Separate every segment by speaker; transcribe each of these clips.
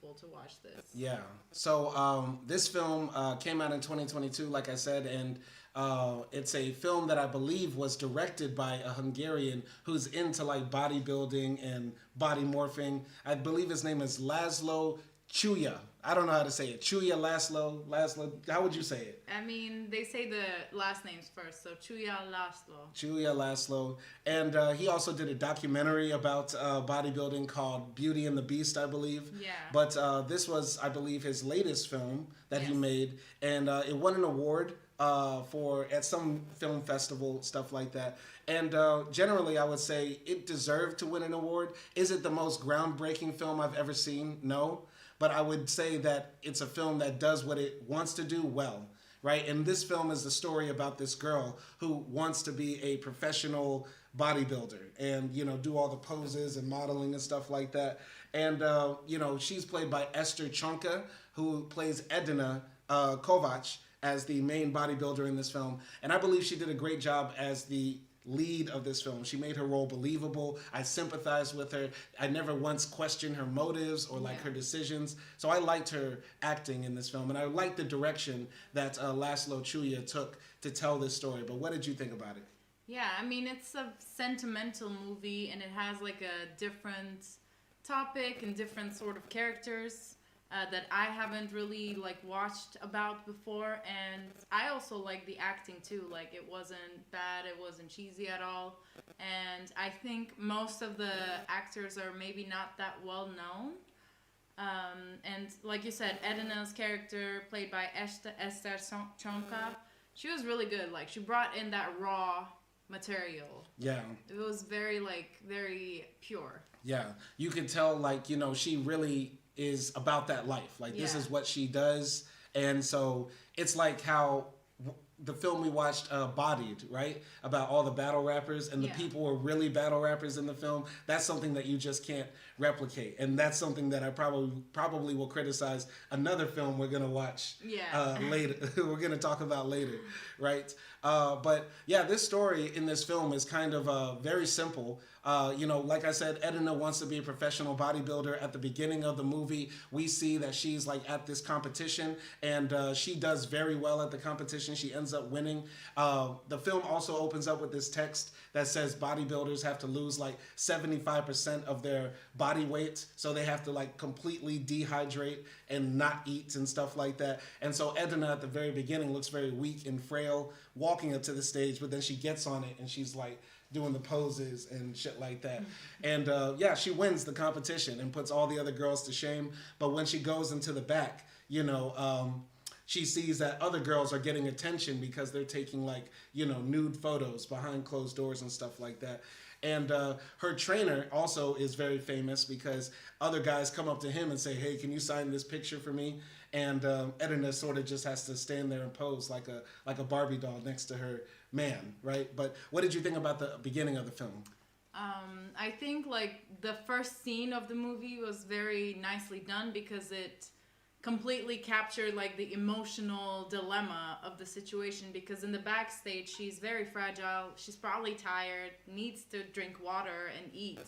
Speaker 1: people to watch this.
Speaker 2: Yeah. So this film came out in 2022, like I said, and it's a film that I believe was directed by a Hungarian who's into like bodybuilding and body morphing. I believe his name is Laszlo Chuya. I don't know how to say it. Chuya Laszlo. How would you say it?
Speaker 1: I mean, they say the last names first, so Chuya Laszlo.
Speaker 2: Chuya Laszlo. And he also did a documentary about bodybuilding called Beauty and the Beast, I believe.
Speaker 1: Yeah.
Speaker 2: But this was, I believe, his latest film that he
Speaker 1: Yes.
Speaker 2: made. And it won an award for at some film festival, stuff like that. And generally, I would say it deserved to win an award. Is it the most groundbreaking film I've ever seen? No. But I would say that it's a film that does what it wants to do well, right? And this film is the story about this girl who wants to be a professional bodybuilder and, you know, do all the poses and modeling and stuff like that. And, you know, she's played by Esther Chonka, who plays Edina Kovac as the main bodybuilder in this film. And I believe she did a great job as the lead of this film. She made her role believable. I sympathized with her. I never once questioned her motives or like her decisions. So I liked her acting in this film, and I liked the direction that Laszlo Chuya took to tell this story. But what did you think about it?
Speaker 1: Yeah, I mean, it's a sentimental movie, and it has like a different topic and different sort of characters that I haven't really like watched about before. And I also like the acting too. Like, it wasn't bad, it wasn't cheesy at all. And I think most of the actors are maybe not that well known. And like you said, Edina's character, played by Esther Chonka, she was really good. Like, she brought in that raw material.
Speaker 2: Yeah.
Speaker 1: It was very pure.
Speaker 2: Yeah. You could tell, like, you know, she really is about that life. Like, this is what she does. And so it's like how the film we watched, Bodied, right? About all the battle rappers, and the people were really battle rappers in the film. That's something that you just can't replicate. And that's something that I probably will criticize another film we're going to watch later. We're going to talk about later, right? But yeah, this story in this film is kind of very simple. You know, like I said, Edina wants to be a professional bodybuilder. At the beginning of the movie, we see that she's like at this competition, and she does very well at the competition. She ends up winning. The film also opens up with this text that says bodybuilders have to lose like 75% of their body weight, so they have to like completely dehydrate and not eat and stuff like that. And so Edina at the very beginning looks very weak and frail walking up to the stage, but then she gets on it and she's like doing the poses and shit like that. And yeah, she wins the competition and puts all the other girls to shame. But when she goes into the back, you know, she sees that other girls are getting attention because they're taking like, you know, nude photos behind closed doors and stuff like that. And her trainer also is very famous because other guys come up to him and say, hey, can you sign this picture for me? And Edina sort of just has to stand there and pose like a Barbie doll next to her man, right? But what did you think about the beginning of the film?
Speaker 1: I think like the first scene of the movie was very nicely done because it completely captured like the emotional dilemma of the situation, because in the backstage she's very fragile, she's probably tired, needs to drink water and eat,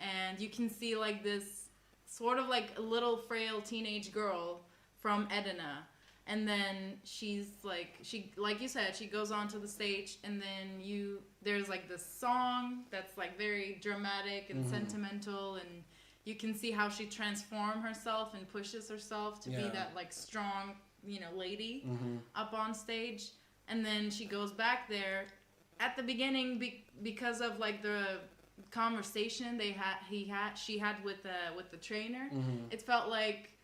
Speaker 1: and you can see like this sort of like a little frail teenage girl from Edina, and then she's like, like you said, she goes onto the stage, and then there's like this song that's like very dramatic and sentimental, and you can see how she transforms herself and pushes herself to be that like strong, you know, lady up on stage. And then she goes back there at the beginning because of like the conversation she had with the trainer. It felt like,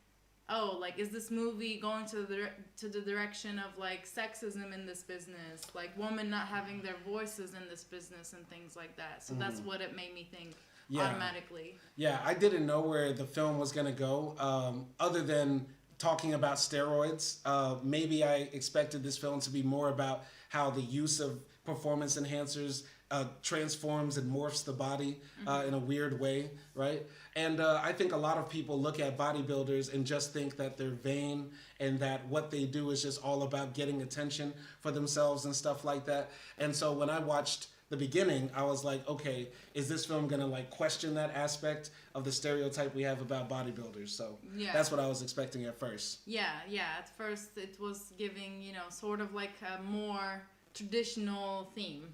Speaker 1: oh, like, is this movie going to the direction of like sexism in this business, like women not having their voices in this business and things like that? So that's what it made me think. Automatically. Yeah,
Speaker 2: I didn't know where the film was going to go, other than talking about steroids. Maybe I expected this film to be more about how the use of performance enhancers transforms and morphs the body in a weird way, right? And I think a lot of people look at bodybuilders and just think that they're vain and that what they do is just all about getting attention for themselves and stuff like that. And so when I watched the beginning, I was like, okay, is this film gonna like question that aspect of the stereotype we have about bodybuilders? So that's what I was expecting at first.
Speaker 1: Yeah. At first, it was giving sort of like a more traditional theme.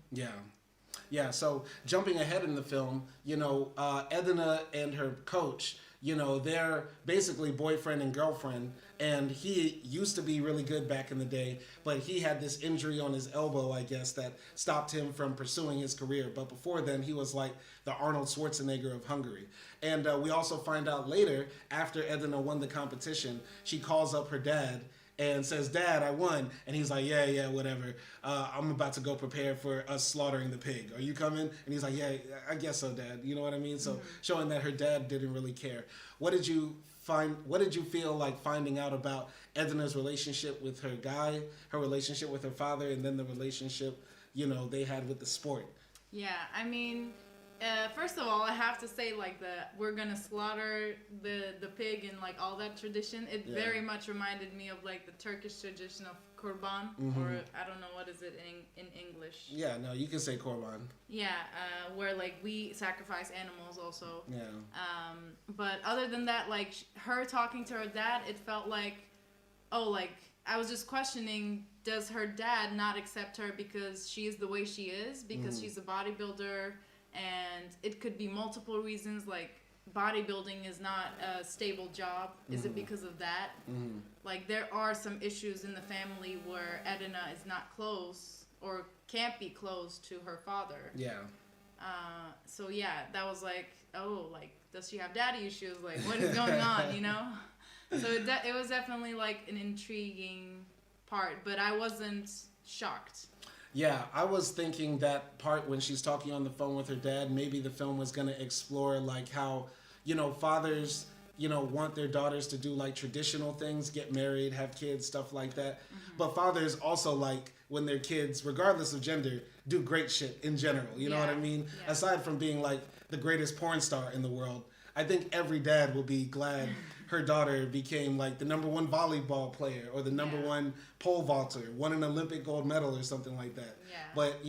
Speaker 2: Yeah, so jumping ahead in the film, Edina and her coach, they're basically boyfriend and girlfriend, and he used to be really good back in the day, but he had this injury on his elbow, I guess, that stopped him from pursuing his career. But before then, he was like the Arnold Schwarzenegger of Hungary. And we also find out later, after Edina won the competition, she calls up her dad and says, "Dad, I won." And he's like, yeah, whatever. I'm about to go prepare for us slaughtering the pig. Are you coming? And he's like, yeah, I guess so, Dad. You know what I mean? So showing that her dad didn't really care. What did you feel like finding out about Edina's relationship with her guy, her relationship with her father, and then the relationship, they had with the sport?
Speaker 1: Yeah, I mean, first of all, I have to say, like, we're gonna slaughter the pig and like all that tradition. It very much reminded me of like the Turkish tradition of kurban, or I don't know what is it in English.
Speaker 2: Yeah, no, you can say kurban.
Speaker 1: Yeah, where like we sacrifice animals also.
Speaker 2: Yeah.
Speaker 1: But other than that, like her talking to her dad, it felt like, I was just questioning, does her dad not accept her because she is the way she is, because she's a bodybuilder? And it could be multiple reasons, like bodybuilding is not a stable job. Is it because of that? Like there are some issues in the family where Edina is not close or can't be close to her father.
Speaker 2: Yeah.
Speaker 1: So yeah, that was like, does she have daddy issues? Like what is going on, So it was definitely like an intriguing part, but I wasn't shocked.
Speaker 2: Yeah, I was thinking that part when she's talking on the phone with her dad, maybe the film was going to explore like how, fathers, want their daughters to do like traditional things, get married, have kids, stuff like that. But fathers also like when their kids, regardless of gender, do great shit in general. You know what I mean? Yeah. Aside from being like the greatest porn star in the world, I think every dad will be glad her daughter became like the number one volleyball player or the number one pole vaulter, won an Olympic gold medal or something like that. Yeah. But,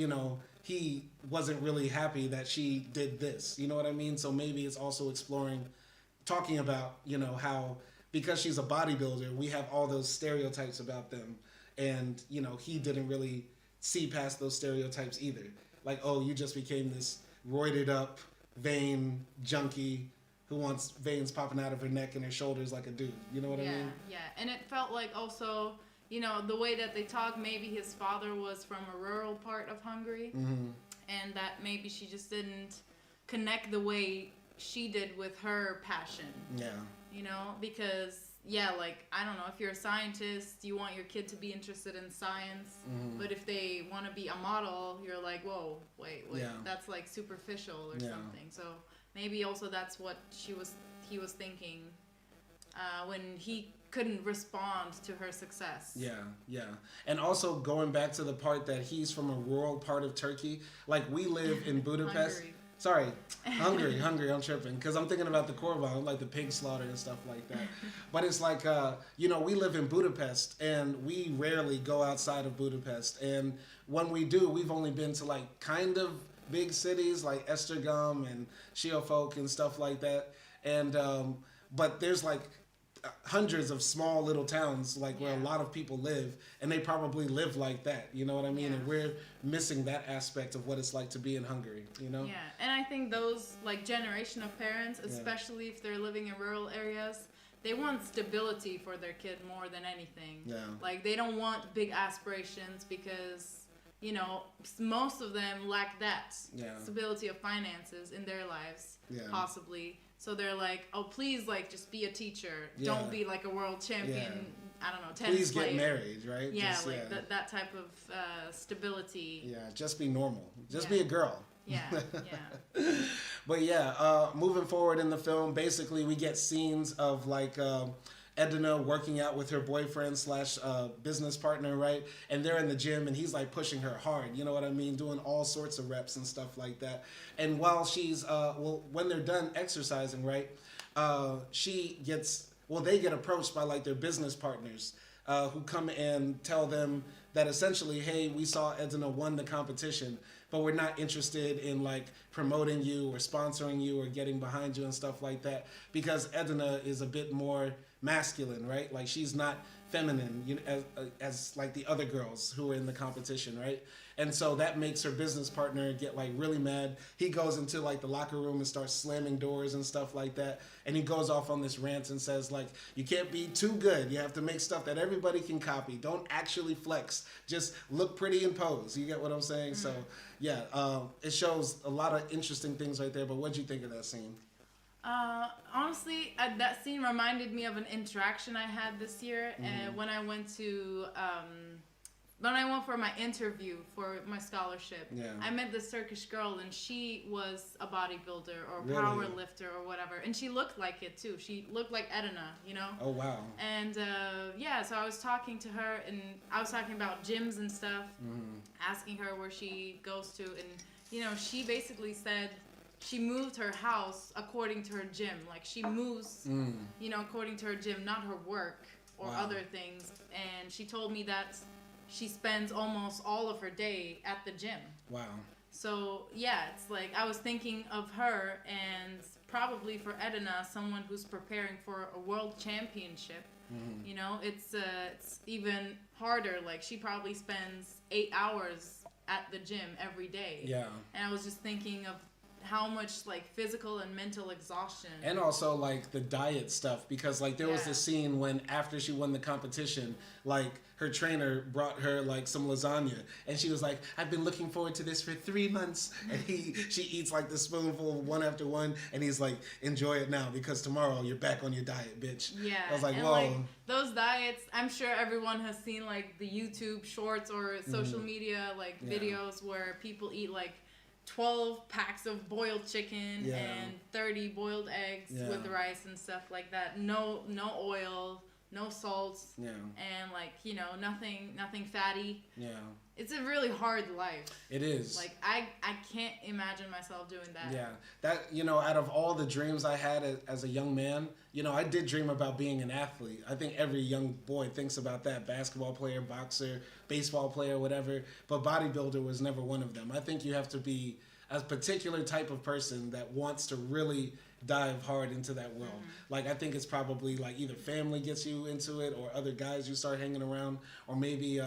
Speaker 2: he wasn't really happy that she did this. You know what I mean? So maybe it's also talking about, how because she's a bodybuilder, we have all those stereotypes about them. And, he didn't really see past those stereotypes either. Like, oh, you just became this roided up, vain junkie who wants veins popping out of her neck and her shoulders like a dude. You know what I mean?
Speaker 1: Yeah. And it felt like also, the way that they talk, maybe his father was from a rural part of Hungary. And that maybe she just didn't connect the way she did with her passion. Yeah. Because, I don't know, if you're a scientist, you want your kid to be interested in science. But if they want to be a model, you're like, whoa, wait, that's like superficial or something. So maybe also that's what he was thinking when he couldn't respond to her success. Yeah.
Speaker 2: And also going back to the part that he's from a rural part of Turkey, like we live in Budapest. Hungary, I'm tripping because I'm thinking about the korban, like the pig slaughter and stuff like that. But it's like, we live in Budapest and we rarely go outside of Budapest. And when we do, we've only been to like kind of big cities like Esztergom and Siófok and stuff like that. And but there's like hundreds of small little towns like where a lot of people live, and they probably live like that. You know what I mean? And we're missing that aspect of what it's like to be in Hungary. Yeah,
Speaker 1: and I think those like generation of parents, especially if they're living in rural areas, they want stability for their kid more than anything. Like they don't want big aspirations because most of them lack that stability of finances in their lives, possibly. So they're like, oh, please, like, just be a teacher. Don't be like a world champion. I don't know, tennis player.
Speaker 2: Please get married, right?
Speaker 1: Yeah, just, that type of stability.
Speaker 2: Yeah, just be normal. Just be a girl.
Speaker 1: Yeah.
Speaker 2: But moving forward in the film, basically we get scenes of like Edina working out with her boyfriend / business partner, right? And they're in the gym and he's like pushing her hard, you know what I mean? Doing all sorts of reps and stuff like that. And while she's, when they're done exercising, right? They get approached by like their business partners who come and tell them that essentially, hey, we saw Edna won the competition, but we're not interested in like promoting you or sponsoring you or getting behind you and stuff like that, because Edna is a bit more masculine, right? Like she's not feminine, you know, as like the other girls who are in the competition, right? And so that makes her business partner get like really mad. He goes into like the locker room and starts slamming doors and stuff like that. And he goes off on this rant and says like, you can't be too good. You have to make stuff that everybody can copy. Don't actually flex. Just look pretty and pose. You get what I'm saying? Mm-hmm. So yeah, it shows a lot of interesting things right there. But what'd you think of that scene?
Speaker 1: Honestly, that scene reminded me of an interaction I had this year, and when I went for my interview for my scholarship. Yeah. I met this Turkish girl, and she was a bodybuilder or power lifter or whatever, and she looked like it too. She looked like Edna, you know. Oh wow. And so I was talking to her, and I was talking about gyms and stuff, asking her where she goes to, and you know, she basically said she moved her house according to her gym. Like she moves, you know, according to her gym, not her work or other things. And she told me that she spends almost all of her day at the gym. Wow. So yeah, it's like I was thinking of her, and probably for Edna, someone who's preparing for a world championship. You know, it's even harder. Like she probably spends 8 hours at the gym every day. Yeah. And I was just thinking of how much like physical and mental exhaustion,
Speaker 2: and also like the diet stuff, because like there was this scene when after she won the competition, like her trainer brought her like some lasagna, and she was like, I've been looking forward to this for 3 months, and she eats like the spoonful one after one, and he's like, enjoy it now because tomorrow you're back on your diet, bitch. Yeah. I was like, whoa. Like,
Speaker 1: those diets, I'm sure everyone has seen like the YouTube shorts or social media like videos where people eat like 12 packs of boiled chicken and 30 boiled eggs with rice and stuff like that. No oil, no salts, and like, you know, nothing fatty. Yeah. It's a really hard life.
Speaker 2: It is.
Speaker 1: Like I can't imagine myself doing that.
Speaker 2: Yeah. That, you know, out of all the dreams I had as a young man, you know, I did dream about being an athlete. I think every young boy thinks about that. Basketball player, boxer, baseball player, whatever. But bodybuilder was never one of them. I think you have to be a particular type of person that wants to really dive hard into that world. Like I think it's probably like either family gets you into it, or other guys you start hanging around, or maybe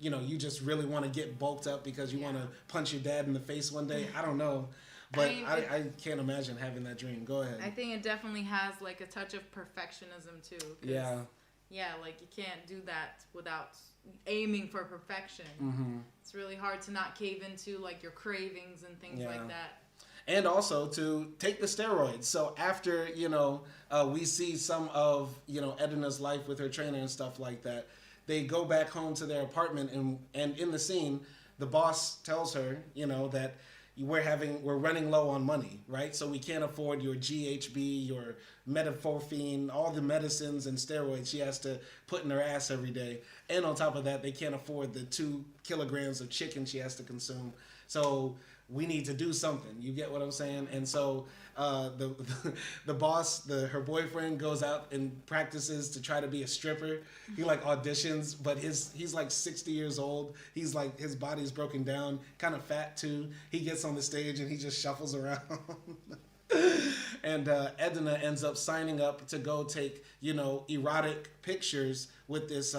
Speaker 2: you know, you just really want to get bulked up because you want to punch your dad in the face one day. I don't know. But I can't imagine having that dream. Go ahead.
Speaker 1: I think it definitely has like a touch of perfectionism too. Yeah. Yeah, like you can't do that without aiming for perfection. It's really hard to not cave into like your cravings and things like that.
Speaker 2: And also to take the steroids. So after, you know, we see some of, you know, Edna's life with her trainer and stuff like that, they go back home to their apartment, and in the scene, the boss tells her, you know, that we're running low on money, right? So we can't afford your GHB, your metformin, all the medicines and steroids she has to put in her ass every day. And on top of that, they can't afford the 2 kilograms of chicken she has to consume. So we need to do something. You get what I'm saying? And so the boss, her boyfriend, goes out and practices to try to be a stripper. He like auditions, but he's like 60 years old. He's like, his body's broken down, kind of fat too. He gets on the stage and he just shuffles around. And Edna ends up signing up to go take, you know, erotic pictures with this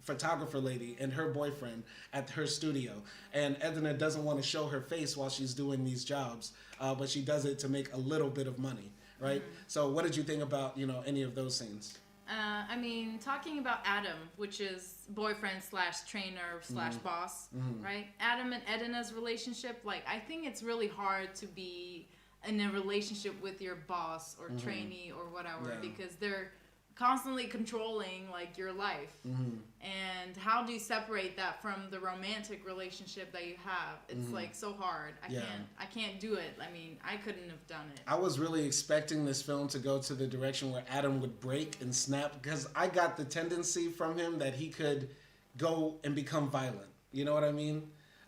Speaker 2: photographer lady and her boyfriend at her studio. And Edna doesn't want to show her face while she's doing these jobs, but she does it to make a little bit of money, right? So what did you think about, you know, any of those scenes?
Speaker 1: I mean, talking about Adam, which is boyfriend / trainer / boss, right? Adam and Edna's relationship, like, I think it's really hard to be in a relationship with your boss or trainee or whatever, because they're constantly controlling like your life. And how do you separate that from the romantic relationship that you have? It's like so hard. I can't do it. I mean, I couldn't have done it.
Speaker 2: I was really expecting this film to go to the direction where Adam would break and snap, because I got the tendency from him that he could go and become violent. You know what I mean?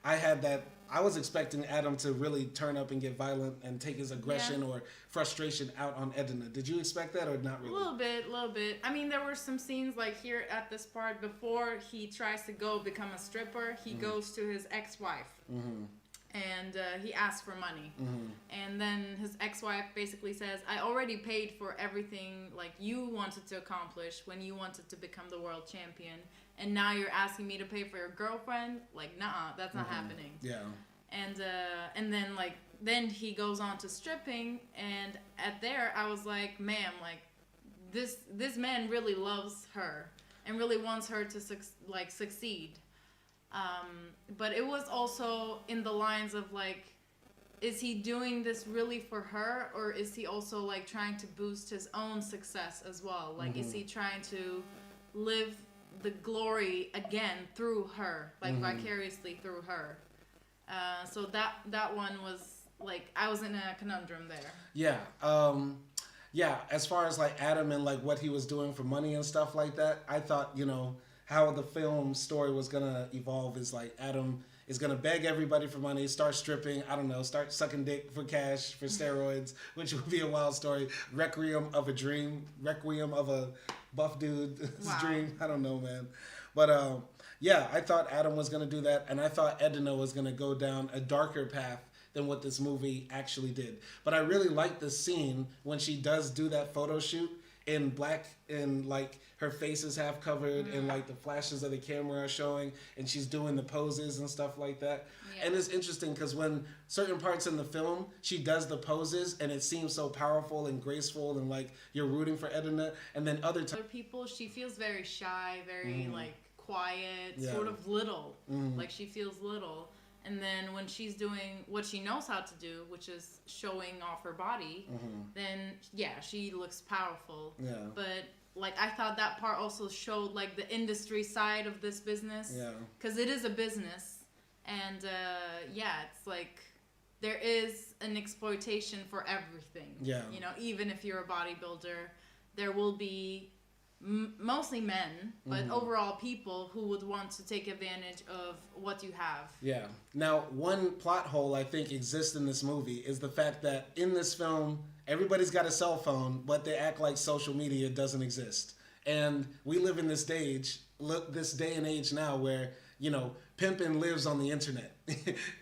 Speaker 2: I had that I was expecting Adam to really turn up and get violent and take his aggression or frustration out on Edna. Did you expect that or not really?
Speaker 1: A little bit. I mean, there were some scenes like here at this part before he tries to go become a stripper. He goes to his ex-wife. And he asks for money. And then his ex-wife basically says, I already paid for everything like you wanted to accomplish when you wanted to become the world champion. And now you're asking me to pay for your girlfriend? Like, nah, that's not happening.
Speaker 2: Yeah.
Speaker 1: And then like then he goes on to stripping, and at there I was like, ma'am, like this man really loves her and really wants her to succeed. But it was also in the lines of like, is he doing this really for her, or is he also like trying to boost his own success as well? Like, is he trying to live the glory again through her, like vicariously through her? So that one was like, I was in a conundrum there.
Speaker 2: Yeah. Yeah. As far as like Adam and like what he was doing for money and stuff like that, I thought, you know, how the film story was gonna evolve is like Adam is gonna beg everybody for money, start stripping, I don't know, start sucking dick for cash, for steroids, which would be a wild story. Requiem of a buff dude's dream. I don't know, man. But yeah, I thought Adam was gonna do that, and I thought Edna was gonna go down a darker path than what this movie actually did. But I really like the scene when she does do that photo shoot in black, and like her face is half covered and like the flashes of the camera are showing, and she's doing the poses and stuff like that. And it's interesting because when certain parts in the film she does the poses and it seems so powerful and graceful and like you're rooting for Edna, and then other
Speaker 1: people she feels very shy, very like quiet, sort of little, like she feels little. And then when she's doing what she knows how to do, which is showing off her body, then yeah, she looks powerful. Yeah. But like, I thought that part also showed like the industry side of this business. Yeah. Because it is a business, and yeah, it's like there is an exploitation for everything. Yeah. You know, even if you're a bodybuilder, there will be mostly men, but overall people who would want to take advantage of what you have. Yeah.
Speaker 2: Now, one plot hole I think exists in this movie is the fact that in this film, everybody's got a cell phone, but they act like social media doesn't exist. And we live in this day and age now where, you know, pimping lives on the internet.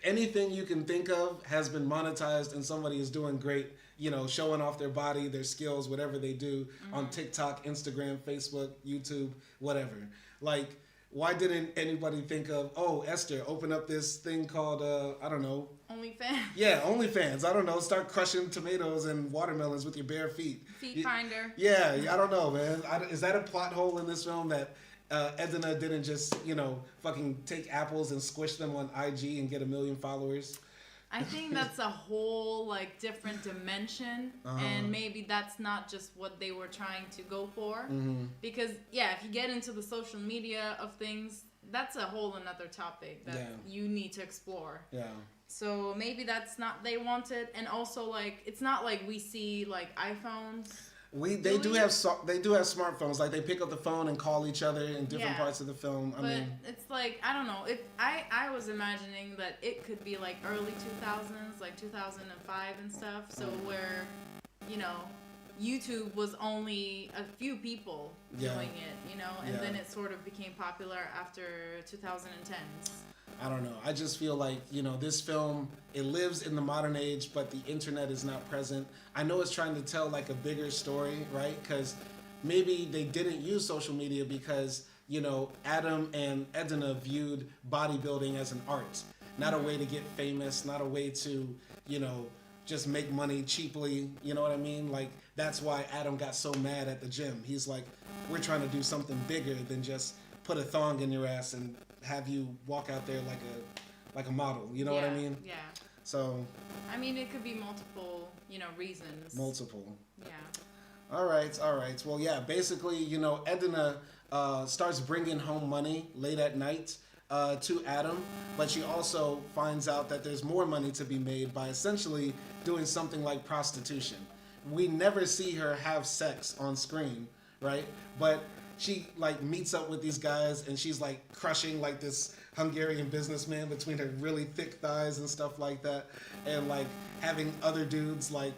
Speaker 2: Anything you can think of has been monetized, and somebody is doing great, you know, showing off their body, their skills, whatever they do on TikTok, Instagram, Facebook, YouTube, whatever. Like, why didn't anybody think of, oh, Esther, open up this thing called, I don't know.
Speaker 1: OnlyFans.
Speaker 2: Yeah, OnlyFans. I don't know. Start crushing tomatoes and watermelons with your bare feet.
Speaker 1: Feet finder.
Speaker 2: Yeah, I don't know, man. Is that a plot hole in this film that Edna didn't just, you know, fucking take apples and squish them on IG and get 1 million followers?
Speaker 1: I think that's a whole like different dimension, and maybe that's not just what they were trying to go for. Because yeah, if you get into the social media of things, that's a whole another topic that you need to explore. Yeah. So maybe that's not they wanted, and also like it's not like we see like iPhones. They do have
Speaker 2: smartphones. Like they pick up the phone and call each other in different parts of the film.
Speaker 1: I mean, it's like, I don't know. I was imagining that it could be like early 2000s, like 2005 and stuff. So where, you know, YouTube was only a few people doing it, you know, and then it sort of became popular after 2010s.
Speaker 2: I don't know. I just feel like, you know, this film, it lives in the modern age, but the internet is not present. I know it's trying to tell like a bigger story, right? Because maybe they didn't use social media because, you know, Adam and Edna viewed bodybuilding as an art, not a way to get famous, not a way to, you know, just make money cheaply. You know what I mean? Like, that's why Adam got so mad at the gym. He's like, we're trying to do something bigger than just put a thong in your ass and have you walk out there like a model, you know what I mean?
Speaker 1: Yeah.
Speaker 2: So.
Speaker 1: I mean, it could be multiple, you know, reasons.
Speaker 2: Multiple.
Speaker 1: Yeah.
Speaker 2: All right. Well, yeah. Basically, you know, Edna starts bringing home money late at night to Adam, but she also finds out that there's more money to be made by essentially doing something like prostitution. We never see her have sex on screen, right? But she like meets up with these guys and she's like crushing like this Hungarian businessman between her really thick thighs and stuff like that, and like having other dudes like.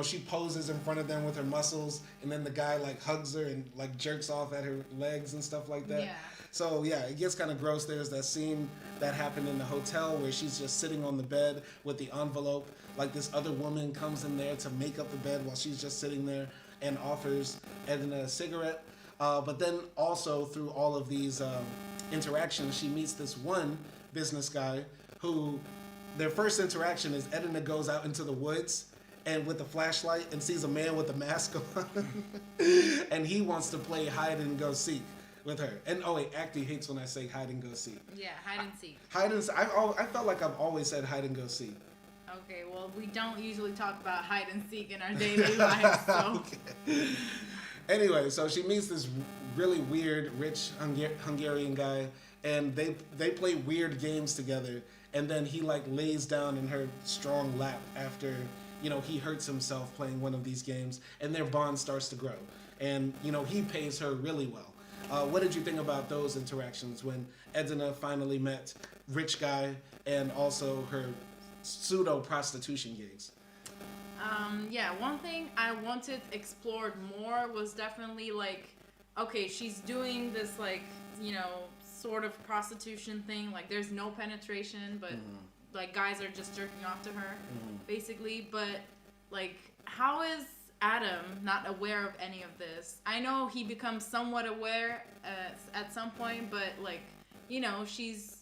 Speaker 2: She poses in front of them with her muscles, and then the guy like hugs her and like jerks off at her legs and stuff like that.
Speaker 1: Yeah.
Speaker 2: So yeah, it gets kind of gross. There's that scene that happened in the hotel where she's just sitting on the bed with the envelope. Like this other woman comes in there to make up the bed while she's just sitting there and offers Edna a cigarette. But then also through all of these interactions, she meets this one business guy who their first interaction is Edna goes out into the woods and with a flashlight and sees a man with a mask on and he wants to play hide and go seek with her. And oh wait, Akdi hates when I say hide and go seek.
Speaker 1: Yeah, hide and seek.
Speaker 2: I felt like I've always said hide and go seek.
Speaker 1: Okay, well, we don't usually talk about hide and seek in our daily lives, so.
Speaker 2: Okay. Anyway, so she meets this really weird, rich Hungarian guy, and they play weird games together, and then he like lays down in her strong lap after he hurts himself playing one of these games, and their bond starts to grow. And, he pays her really well. What did you think about those interactions when Edna finally met rich guy and also her pseudo prostitution gigs?
Speaker 1: Yeah, one thing I wanted explored more was definitely like, okay, she's doing this like, sort of prostitution thing. Like there's no penetration, but like guys are just jerking off to her, basically. But like, how is Adam not aware of any of this? I know he becomes somewhat aware at some point, but like, she's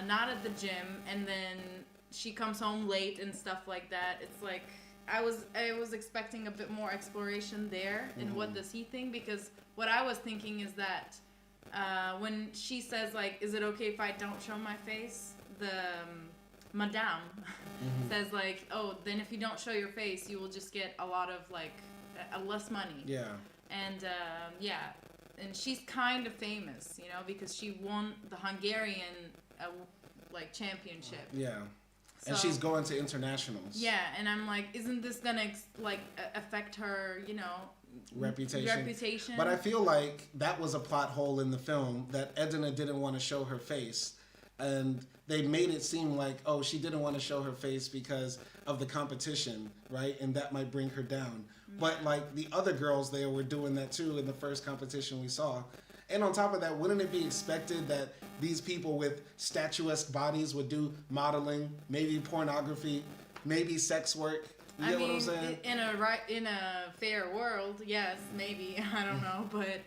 Speaker 1: not at the gym, and then she comes home late and stuff like that. It's like I was expecting a bit more exploration there. And what does he think? Because what I was thinking is that when she says like, "Is it okay if I don't show my face?" The madame says like, "Oh, then if you don't show your face, you will just get a lot of like less money."
Speaker 2: Yeah.
Speaker 1: And and she's kind of famous, because she won the Hungarian like championship.
Speaker 2: Yeah.
Speaker 1: So,
Speaker 2: and she's going to internationals.
Speaker 1: Yeah, and I'm like, isn't this gonna affect her, reputation?
Speaker 2: But I feel like that was a plot hole in the film, that Edna didn't want to show her face. And they made it seem like, oh, she didn't want to show her face because of the competition, right? And that might bring her down. But like the other girls there were doing that too in the first competition we saw. And on top of that, wouldn't it be expected that these people with statuesque bodies would do modeling, maybe pornography, maybe sex work? You get what I'm saying?
Speaker 1: In a fair world, yes, maybe. I don't know, but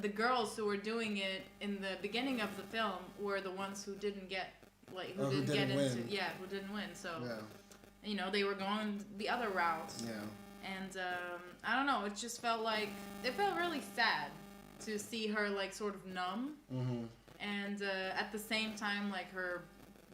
Speaker 1: the girls who were doing it in the beginning of the film were the ones who didn't get who didn't win. So they were going the other route.
Speaker 2: Yeah.
Speaker 1: And I don't know. It just felt really sad to see her like sort of numb. And at the same time, like her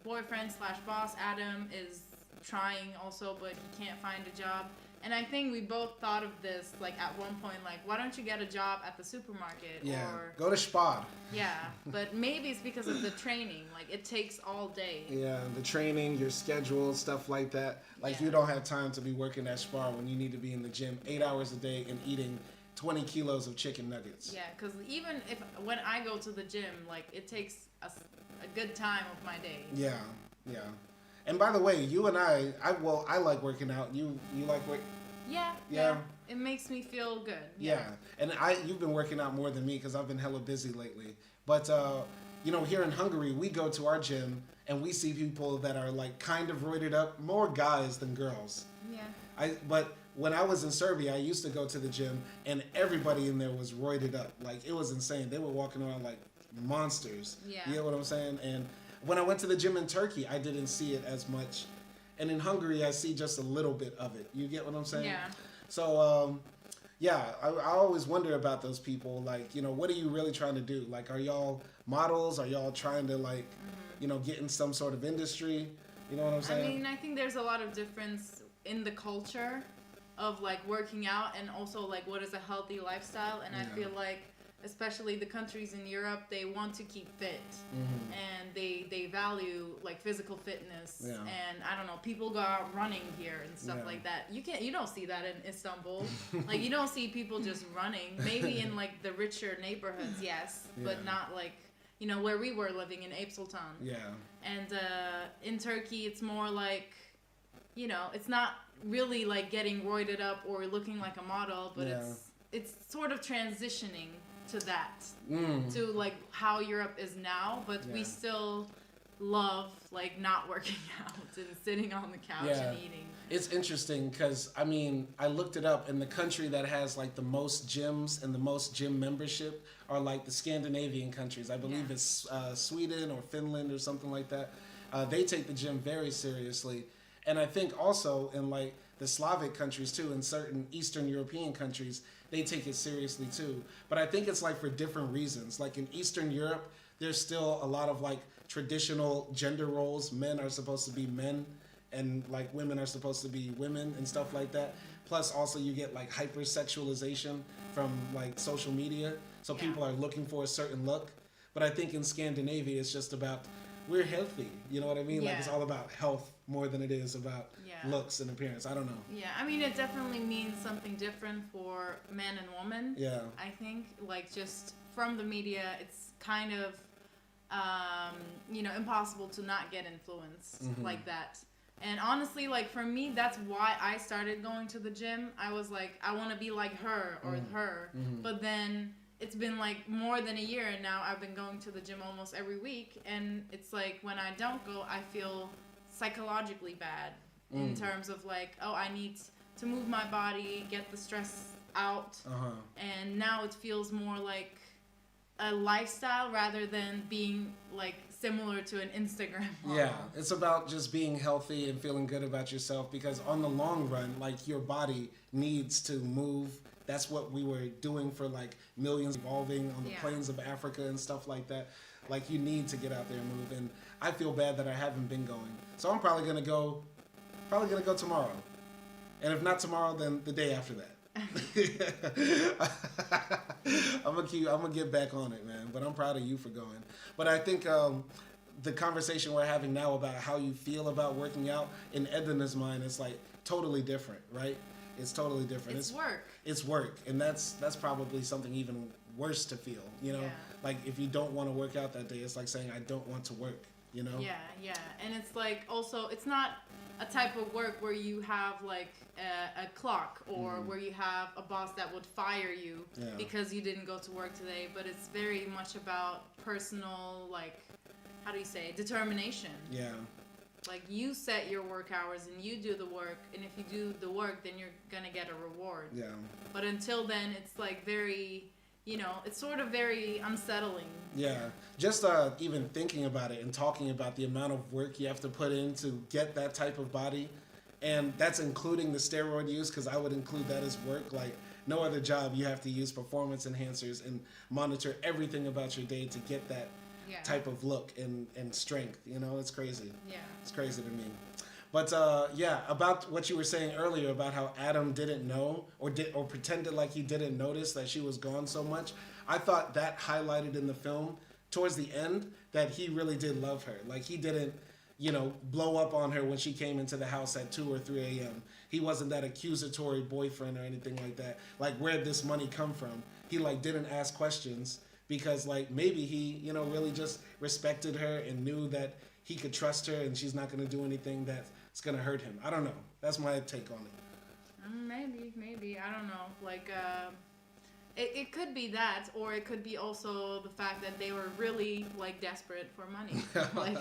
Speaker 1: boyfriend / boss Adam is trying also, but he can't find a job. And I think we both thought of this like at one point, like, why don't you get a job at the supermarket?
Speaker 2: Yeah.
Speaker 1: Or
Speaker 2: go to Spar.
Speaker 1: Yeah, but maybe it's because of the training. Like it takes all day.
Speaker 2: Yeah, the training, your schedule, stuff like that. Like you don't have time to be working at Spar when you need to be in the gym 8 hours a day and eating 20 kilos of chicken nuggets.
Speaker 1: Yeah, because even when I go to the gym, like it takes a good time of my day.
Speaker 2: Yeah. And by the way, you and I like working out. You like work?
Speaker 1: Yeah. It makes me feel good.
Speaker 2: Yeah. And you've been working out more than me because I've been hella busy lately. But here in Hungary, we go to our gym and we see people that are like kind of roided up, more guys than girls.
Speaker 1: Yeah.
Speaker 2: But when I was in Serbia, I used to go to the gym and everybody in there was roided up. Like it was insane. They were walking around like monsters.
Speaker 1: Yeah.
Speaker 2: You know what I'm saying? And when I went to the gym in Turkey, I didn't see it as much. And in Hungary, I see just a little bit of it. You get what I'm saying?
Speaker 1: Yeah.
Speaker 2: So, I always wonder about those people. Like, what are you really trying to do? Like, are y'all models? Are y'all trying to, like, get in some sort of industry? You know what I'm saying?
Speaker 1: I mean, I think there's a lot of difference in the culture of, like, working out and also, like, what is a healthy lifestyle. And I feel like, especially the countries in Europe, they want to keep fit. And they value like physical fitness. And I don't know, people go out running here and stuff like that. You don't see that in Istanbul. Like you don't see people just running. Maybe in like the richer neighborhoods, yes, but not like you know, where we were living in Ape Sultan.
Speaker 2: Yeah.
Speaker 1: And in Turkey, it's more like, you know, it's not really like getting roided up or looking like a model, but it's sort of transitioning to that, to like how Europe is now, but we still love like not working out and sitting on the couch and eating.
Speaker 2: It's interesting because I mean I looked it up, and the country that has like the most gyms and the most gym membership are like the Scandinavian countries. I believe it's Sweden or Finland or something like that. They take the gym very seriously, and I think also in like the Slavic countries too, in certain Eastern European countries, they take it seriously too. But I think it's like for different reasons. Like in Eastern Europe, there's still a lot of like traditional gender roles. Men are supposed to be men, and like women are supposed to be women and stuff like that. Plus also you get like hypersexualization from like social media. So people are looking for a certain look. But I think in Scandinavia, it's just about, we're healthy. You know what I mean? Like it's all about health more than it is about looks and appearance. I don't know.
Speaker 1: Yeah, I mean, it definitely means something different for men and women.
Speaker 2: Yeah.
Speaker 1: I think, like, just from the media, it's kind of, you know, impossible to not get influenced like that. And honestly, like, for me, that's why I started going to the gym. I was like, I want to be like her or her. But then it's been like more than a year, and now I've been going to the gym almost every week. And it's like when I don't go, I feel psychologically bad in terms of like, oh, I need to move my body, get the stress out. And now it feels more like a lifestyle rather than being like similar to an Instagram model.
Speaker 2: Yeah, it's about just being healthy and feeling good about yourself, because on the long run, like your body needs to move. That's what we were doing for like millions, evolving on the plains of Africa and stuff like that. Like you need to get out there and move. And I feel bad that I haven't been going. So I'm probably gonna go tomorrow. And if not tomorrow, then the day after that. I'm gonna get back on it, man. But I'm proud of you for going. But I think the conversation we're having now about how you feel about working out, in Edna's mind, it's like totally different, right? It's totally different.
Speaker 1: It's work.
Speaker 2: It's work, and that's probably something even worse to feel. You know, like if you don't want to work out that day, it's like saying I don't want to work. You know?
Speaker 1: Yeah, and it's like also it's not a type of work where you have like a clock or where you have a boss that would fire you because you didn't go to work today, but it's very much about personal, like, how do you say, determination.
Speaker 2: Yeah.
Speaker 1: Like you set your work hours and you do the work, and if you do the work, then you're gonna get a reward.
Speaker 2: Yeah.
Speaker 1: But until then, it's like very, you know, it's sort of very unsettling.
Speaker 2: Yeah, just even thinking about it and talking about the amount of work you have to put in to get that type of body, and that's including the steroid use, because I would include that as work. Like no other job, you have to use performance enhancers and monitor everything about your day to get that type of look and strength. You know, it's crazy.
Speaker 1: Yeah,
Speaker 2: it's crazy to me. But about what you were saying earlier about how Adam didn't know or pretended like he didn't notice that she was gone so much. I thought that highlighted in the film towards the end that he really did love her. Like he didn't, you know, blow up on her when she came into the house at 2 or 3 a.m. He wasn't that accusatory boyfriend or anything like that. Like, where'd this money come from? He like didn't ask questions because like maybe he, you know, really just respected her and knew that he could trust her and she's not going to do anything that's going to hurt him. I don't know. That's my take on it.
Speaker 1: Maybe. I don't know. Like, it could be that, or it could be also the fact that they were really, like, desperate for money. Like,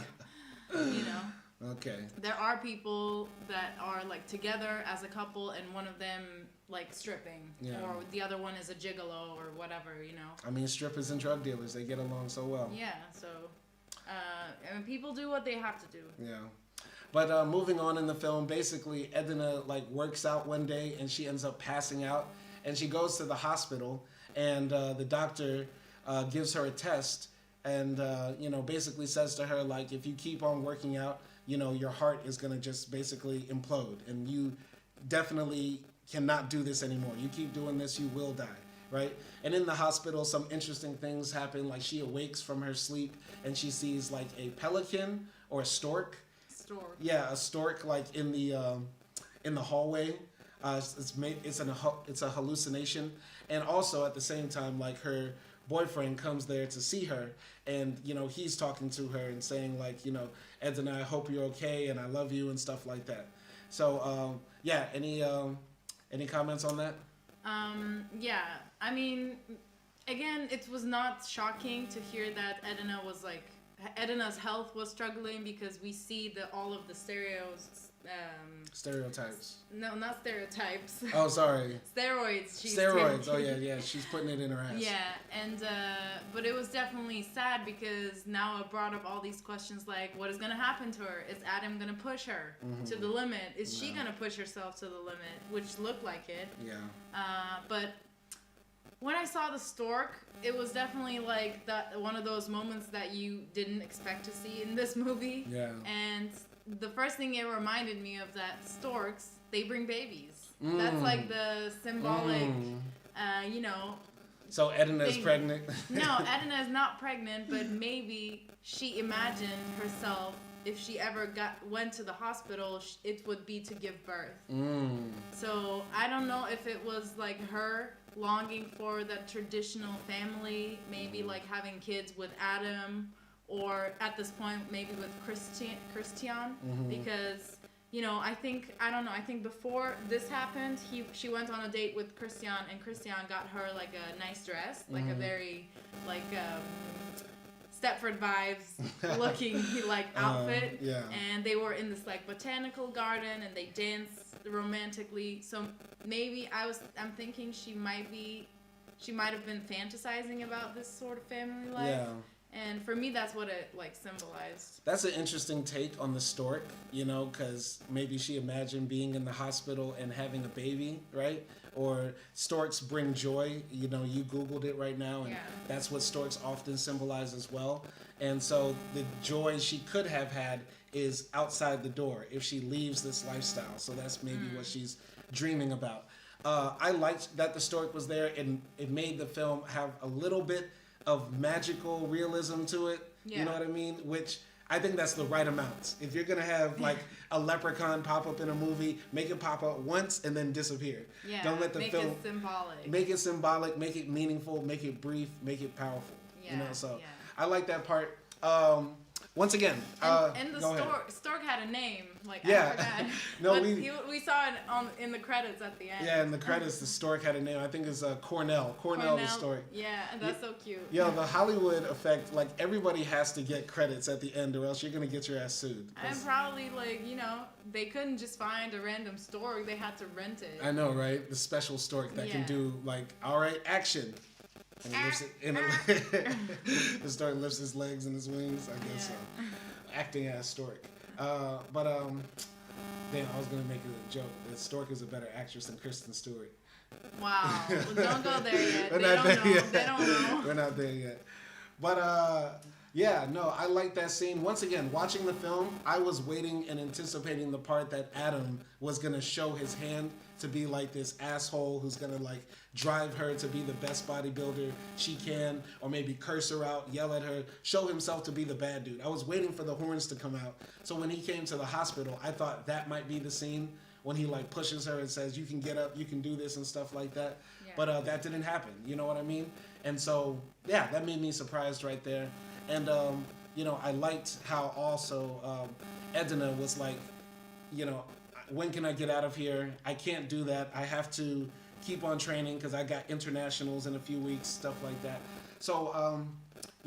Speaker 1: you know.
Speaker 2: Okay.
Speaker 1: There are people that are, like, together as a couple, and one of them, like, stripping.
Speaker 2: Yeah.
Speaker 1: Or the other one is a gigolo or whatever, you know.
Speaker 2: I mean, strippers and drug dealers, they get along so well.
Speaker 1: Yeah, so... and people do what they have to do.
Speaker 2: Yeah. But moving on in the film, basically Edna like works out one day and she ends up passing out, and she goes to the hospital, and the doctor gives her a test, and you know, basically says to her like, if you keep on working out, you know, your heart is gonna just basically implode, and you definitely cannot do this anymore. You keep doing this, you will die. Right? And in the hospital, some interesting things happen. Like she awakes from her sleep and she sees like a pelican or a stork.
Speaker 1: Stork.
Speaker 2: Yeah, a stork like in the hallway. It's a hallucination. And also at the same time, like her boyfriend comes there to see her, and he's talking to her and saying like, Edna, I hope you're okay and I love you and stuff like that. So yeah, any comments on that?
Speaker 1: Yeah, I mean, again, it was not shocking to hear that Edna's health was struggling, because we see all of the
Speaker 2: stereotypes.
Speaker 1: No, not stereotypes.
Speaker 2: Oh, sorry.
Speaker 1: Steroids.
Speaker 2: Steroids. Oh yeah. She's putting it in her ass.
Speaker 1: Yeah, and but it was definitely sad, because now it brought up all these questions like, what is gonna happen to her? Is Adam gonna push her to the limit? Is she gonna push herself to the limit? Which looked like it.
Speaker 2: Yeah.
Speaker 1: But when I saw the stork, it was definitely like one of those moments that you didn't expect to see in this movie.
Speaker 2: Yeah.
Speaker 1: And the first thing it reminded me of that storks, they bring babies. That's like the symbolic,
Speaker 2: So Edna's pregnant?
Speaker 1: No, Edna is not pregnant, but maybe she imagined herself, if she ever went to the hospital, it would be to give birth. So I don't know if it was like her longing for that traditional family, maybe like having kids with Adam, or at this point maybe with Christian, because I think before this happened, she went on a date with Christian, and Christian got her like a nice dress, like a very like Stepford vibes looking like outfit, and they were in this like botanical garden and they danced romantically. So maybe I'm thinking she might have been fantasizing about this sort of family life.
Speaker 2: Yeah.
Speaker 1: And for me, that's what it like symbolized.
Speaker 2: That's an interesting take on the stork, because maybe she imagined being in the hospital and having a baby, right? Or storks bring joy. You Googled it right now, and that's what storks often symbolize as well. And so the joy she could have had is outside the door if she leaves this lifestyle. So that's maybe what she's dreaming about. I liked that the stork was there, and it made the film have a little bit of magical realism to it. You know what I mean? Which I think that's the right amount. If you're gonna have like a leprechaun pop up in a movie, make it pop up once and then disappear.
Speaker 1: Yeah.
Speaker 2: Don't let the
Speaker 1: make
Speaker 2: film
Speaker 1: it symbolic.
Speaker 2: Make it symbolic, make it meaningful, make it brief, make it powerful.
Speaker 1: Yeah.
Speaker 2: So I like that part. Once again,
Speaker 1: and the stork had a name. Like, I forgot.
Speaker 2: No,
Speaker 1: but we saw it in the credits at the end.
Speaker 2: Yeah, in the credits, the stork had a name. I think it's Cornell the stork.
Speaker 1: Yeah, that's so cute.
Speaker 2: Yeah, the Hollywood effect, like everybody has to get credits at the end, or else you're gonna get your ass sued.
Speaker 1: And probably they couldn't just find a random stork; they had to rent it.
Speaker 2: I know, right? The special stork that can do like, all right, action. And he lifts it, the stork lifts his legs and his wings. I guess so. Acting as stork. Damn, I was gonna make a joke that stork is a better actress than Kristen Stewart.
Speaker 1: Wow. Well, don't go there yet.
Speaker 2: We're
Speaker 1: They
Speaker 2: not
Speaker 1: don't
Speaker 2: there
Speaker 1: know.
Speaker 2: yet.
Speaker 1: They don't know.
Speaker 2: We're not there yet. But I like that scene. Once again, watching the film, I was waiting and anticipating the part that Adam was gonna show his hand to be like this asshole who's gonna like drive her to be the best bodybuilder she can, or maybe curse her out, yell at her, show himself to be the bad dude. I was waiting for the horns to come out. So when he came to the hospital, I thought that might be the scene when he like pushes her and says, you can get up, you can do this and stuff like that. Yeah. But that didn't happen. You know what I mean? And so, yeah, that made me surprised right there. And, I liked how also Edna was like, when can I get out of here? I can't do that. I have to keep on training because I got internationals in a few weeks, stuff like that. So,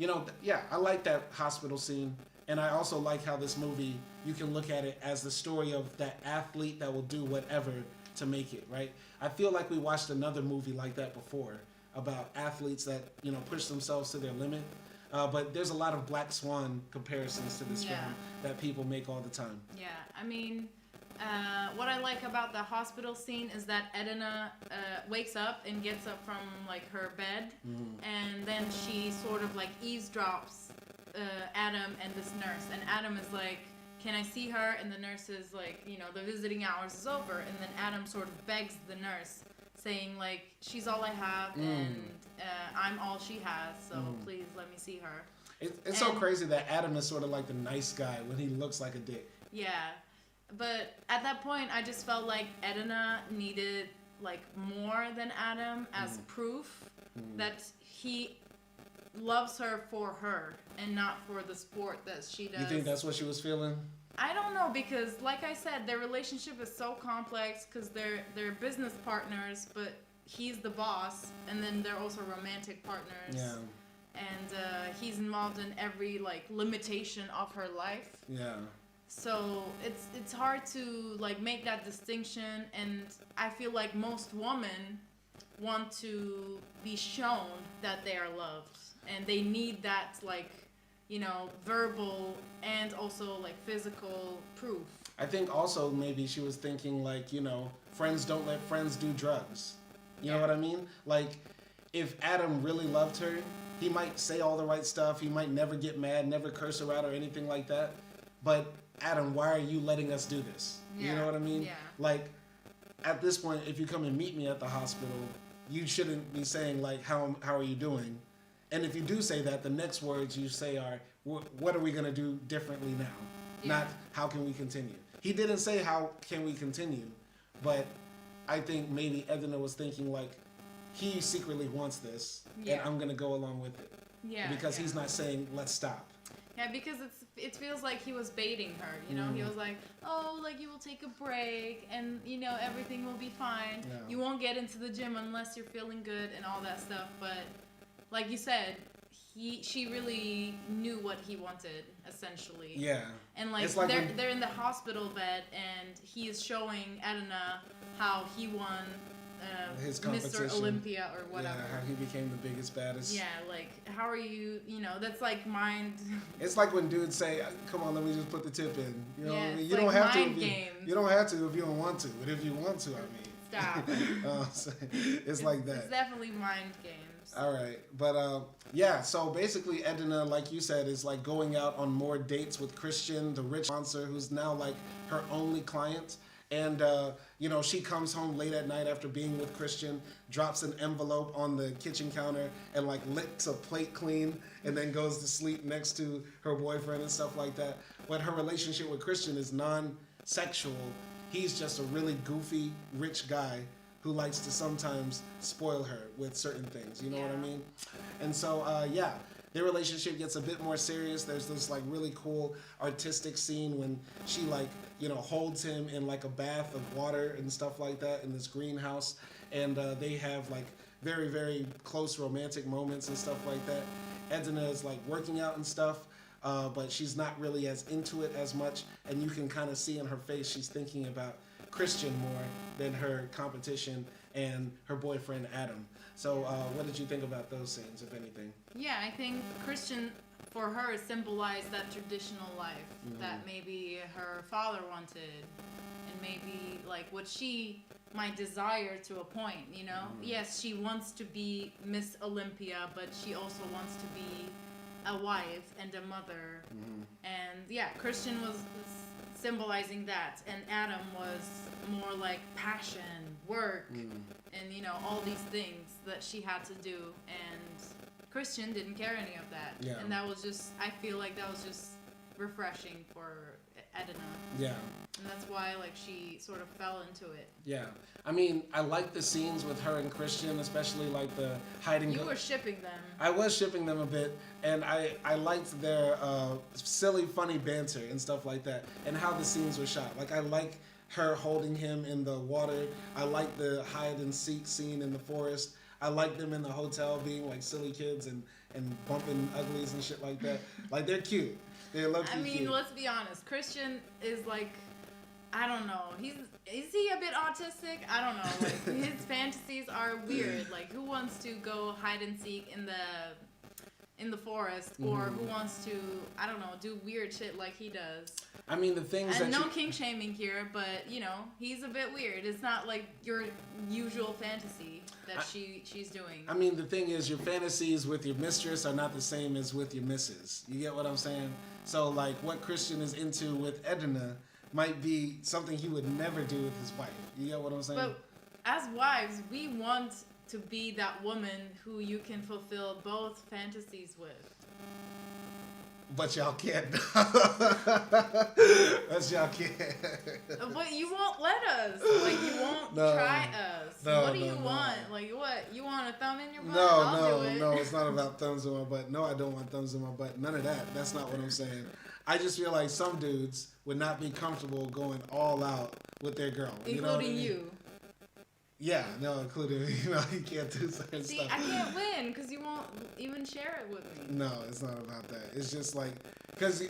Speaker 2: I like that hospital scene. And I also like how this movie, you can look at it as the story of that athlete that will do whatever to make it, right? I feel like we watched another movie like that before about athletes that, push themselves to their limit. But there's a lot of Black Swan comparisons to this film that people make all the time.
Speaker 1: Yeah, I mean, what I like about the hospital scene is that Edna wakes up and gets up from like her bed, and then she sort of like eavesdrops Adam and this nurse, and Adam is like, can I see her? And the nurse is like, the visiting hours is over, and then Adam sort of begs the nurse, saying like, she's all I have, and I'm all she has, so please let me see her.
Speaker 2: It's so crazy that Adam is sort of like the nice guy when he looks like a dick.
Speaker 1: Yeah, but at that point, I just felt like Edna needed like more than Adam as proof that he loves her for her and not for the sport that she does.
Speaker 2: You think that's what she was feeling?
Speaker 1: I don't know, because like I said, their relationship is so complex because they're business partners, but he's the boss, and then they're also romantic partners.
Speaker 2: Yeah.
Speaker 1: And he's involved in every like limitation of her life.
Speaker 2: Yeah.
Speaker 1: So it's hard to like make that distinction, and I feel like most women want to be shown that they are loved, and they need that like, you know, verbal and also like physical proof.
Speaker 2: I think also maybe she was thinking like, you know, friends don't let friends do drugs. You know what I mean? Like, if Adam really loved her, he might say all the right stuff. He might never get mad, never curse her out or anything like that. But Adam, why are you letting us do this?
Speaker 1: Yeah.
Speaker 2: You know what I mean?
Speaker 1: Yeah.
Speaker 2: Like, at this point, if you come and meet me at the hospital, you shouldn't be saying like, how are you doing? And if you do say that, the next words you say are, what are we going to do differently now?
Speaker 1: Yeah.
Speaker 2: Not how can we continue. He didn't say how can we continue, but I think maybe Edna was thinking like, he secretly wants this, and I'm going to go along with it.
Speaker 1: Yeah.
Speaker 2: Because he's not saying, let's stop.
Speaker 1: Yeah, because it feels like he was baiting her, you know? He was like, oh, like, you will take a break, and, you know, everything will be fine.
Speaker 2: Yeah.
Speaker 1: You won't get into the gym unless you're feeling good and all that stuff. But, like you said, she really knew what he wanted, essentially.
Speaker 2: Yeah.
Speaker 1: And, like they're in the hospital bed, and he is showing Edna how he won
Speaker 2: his competition.
Speaker 1: Mr. Olympia or whatever.
Speaker 2: Yeah, how he became the biggest, baddest.
Speaker 1: Yeah, like, how are you, you know, that's like mind...
Speaker 2: It's like when dudes say, come on, let me just put the tip in. You know,
Speaker 1: Yeah,
Speaker 2: what I mean?
Speaker 1: it's
Speaker 2: You
Speaker 1: like
Speaker 2: don't have
Speaker 1: mind
Speaker 2: to.
Speaker 1: games.
Speaker 2: You don't have to if you don't want to. But if you want to, I mean.
Speaker 1: Stop.
Speaker 2: It's like that.
Speaker 1: It's definitely mind games.
Speaker 2: All right. But yeah, so basically Edna, like you said, is like going out on more dates with Christian, the rich sponsor, who's now like her only client. And, you know, she comes home late at night after being with Christian, drops an envelope on the kitchen counter and, like, licks a plate clean and then goes to sleep next to her boyfriend and stuff like that. But her relationship with Christian is non-sexual. He's just a really goofy, rich guy who likes to sometimes spoil her with certain things. You know what I mean? And so, yeah. Their relationship gets a bit more serious. There's this like really cool artistic scene when she like, you know, holds him in like a bath of water and stuff like that in this greenhouse. And they have like very, very close romantic moments and stuff like that. Edna is like working out and stuff, but she's not really as into it as much. And you can kind of see in her face she's thinking about Christian more than her competition and her boyfriend Adam. So what did you think about those scenes, if anything?
Speaker 1: Yeah, I think Christian, for her, symbolized that traditional life that maybe her father wanted, and maybe like what she might desire to a point, you know? Yes, she wants to be Miss Olympia, but she also wants to be a wife and a mother. And yeah, Christian was symbolizing that, and Adam was more like passion, work, and, you know, all these things that she had to do, and Christian didn't care any of that.
Speaker 2: Yeah.
Speaker 1: And that was just, I feel like that was just refreshing for Edna.
Speaker 2: Yeah.
Speaker 1: And that's why, like, she sort of fell into it.
Speaker 2: Yeah. I mean, I like the scenes with her and Christian, especially like the hiding.
Speaker 1: You were shipping them.
Speaker 2: I was shipping them a bit, and I liked their silly, funny banter and stuff like that, and how the scenes were shot. Like, I like her holding him in the water. I like the hide and seek scene in the forest. I like them in the hotel being like silly kids and bumping uglies and shit like that. Like, they're cute. They're low-key cute.
Speaker 1: I mean, let's be honest. Christian is like, I don't know. Is he a bit autistic? I don't know. Like, his fantasies are weird. Like, who wants to go hide and seek in the forest, or who wants to, I don't know, do weird shit like he does?
Speaker 2: I mean, the things
Speaker 1: and
Speaker 2: that
Speaker 1: no king shaming here, but you know, he's a bit weird. It's not like your usual fantasy that she's doing.
Speaker 2: I mean, the thing is, your fantasies with your mistress are not the same as with your missus. You get what I'm saying? So, like, what Christian is into with Edna might be something he would never do with his wife. You get what I'm saying?
Speaker 1: But as wives, we want to be that woman who you can fulfill both fantasies with.
Speaker 2: But y'all can't. But y'all can't.
Speaker 1: But you won't let us. Like, you won't try us. What do you want? Like, what? You want a thumb in your butt? I'll do it.
Speaker 2: No, it's not about thumbs in my butt. No, I don't want thumbs in my butt. None of that. That's not what I'm saying. I just feel like some dudes would not be comfortable going all out with their girl.
Speaker 1: Including you.
Speaker 2: Yeah, no, including, you can't do certain stuff.
Speaker 1: See, I can't win because you won't even share it with me.
Speaker 2: No, it's not about that. It's just like, because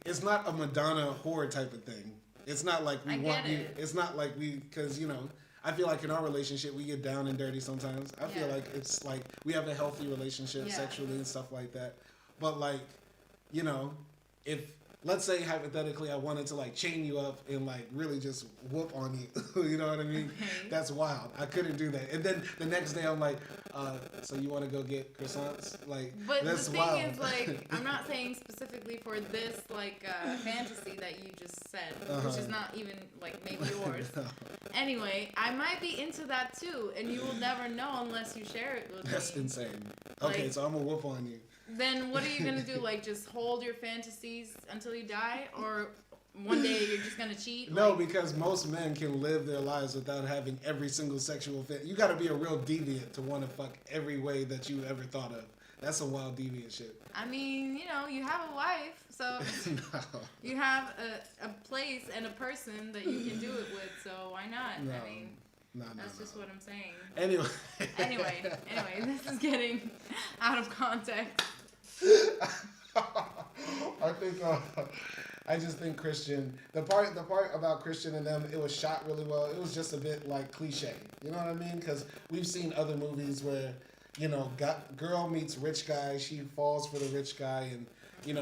Speaker 2: it's not a Madonna whore type of thing. It's not like we want you. It's not like because, I feel like in our relationship, we get down and dirty sometimes. I feel like it's like we have a healthy relationship sexually and stuff like that. But like, if, let's say hypothetically I wanted to like chain you up and like really just whoop on you. You know what I mean?
Speaker 1: Okay.
Speaker 2: That's wild. I couldn't do that. And then the next day I'm like, so you want to go get croissants? Like,
Speaker 1: but
Speaker 2: that's
Speaker 1: the thing
Speaker 2: wild.
Speaker 1: is, like, I'm not saying specifically for this like fantasy that you just said, which is not even like maybe yours. No. Anyway, I might be into that too, and you will never know unless you share it with me.
Speaker 2: That's insane. Okay, like, so I'm gonna whoop on you.
Speaker 1: Then what are you gonna do? Like, just hold your fantasies until you die, or one day you're just gonna cheat?
Speaker 2: No, because most men can live their lives without having every single sexual fit. You got to be a real deviant to want to fuck every way that you ever thought of. That's some wild deviant shit.
Speaker 1: I mean, you have a wife, so you have a place and a person that you can do it with. So why not?
Speaker 2: No.
Speaker 1: I mean. That's just what I'm saying.
Speaker 2: Anyway,
Speaker 1: this is getting out of context.
Speaker 2: I just think Christian, the part about Christian and them, it was shot really well. It was just a bit like cliche. You know what I mean? Because we've seen other movies where, girl meets rich guy, she falls for the rich guy, and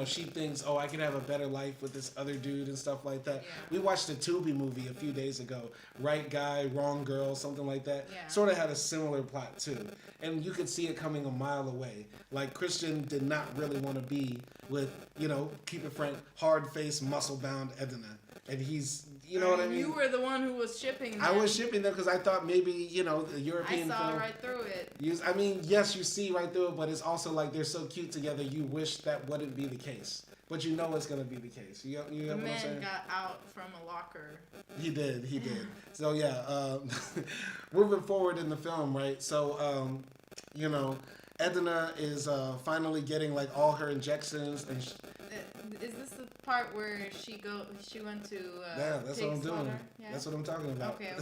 Speaker 2: she thinks, oh, I can have a better life with this other dude and stuff like that. Yeah. We watched the Tubi movie a few days ago. Right guy, wrong girl, something like that. Yeah. Sort of had a similar plot too. And you could see it coming a mile away. Like, Christian did not really want to be with, keep it frank, hard-faced, muscle-bound Edna. And he's, what I mean?
Speaker 1: You were the one who was shipping them.
Speaker 2: I was shipping them because I thought maybe, the European
Speaker 1: I saw
Speaker 2: film,
Speaker 1: right through it.
Speaker 2: Yes, you see right through it, but it's also like they're so cute together, you wish that wouldn't be the case. But you know it's going to be the case. You know what I'm saying?
Speaker 1: Man got out from a locker.
Speaker 2: He did. So, yeah, moving forward in the film, right? So, Edna is finally getting, like, all her injections. And
Speaker 1: is this the part where she went to
Speaker 2: yeah, that's what I'm doing.
Speaker 1: Yeah?
Speaker 2: That's what I'm talking about.
Speaker 1: Okay.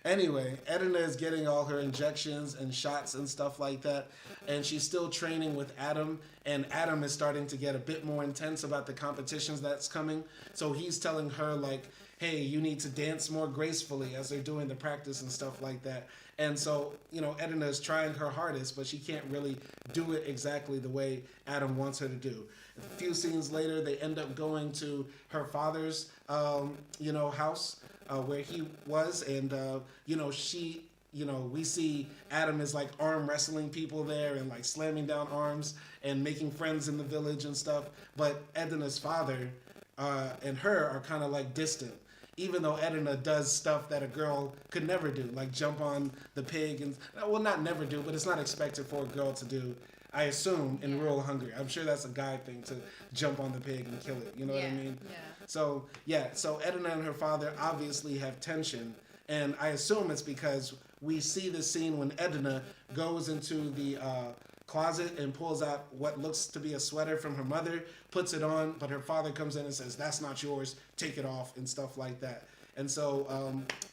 Speaker 2: Anyway, Edna is getting all her injections and shots and stuff like that, and she's still training with Adam, and Adam is starting to get a bit more intense about the competitions that's coming. So he's telling her, like, hey, you need to dance more gracefully as they're doing the practice and stuff like that. And so, Edna is trying her hardest, but she can't really do it exactly the way Adam wants her to do. A few scenes later, they end up going to her father's, house where he was, and, we see Adam is like arm wrestling people there and like slamming down arms and making friends in the village and stuff. But Edna's father and her are kind of like distant. Even though Edna does stuff that a girl could never do, like jump on the pig and, well, not never do, but it's not expected for a girl to do, I assume, in rural Hungary. I'm sure that's a guy thing to jump on the pig and kill it. You know what I mean? Yeah. So Edna and her father obviously have tension, and I assume it's because we see the scene when Edna goes into the closet and pulls out what looks to be a sweater from her mother, puts it on, but her father comes in and says, that's not yours, take it off, and stuff like that. And so,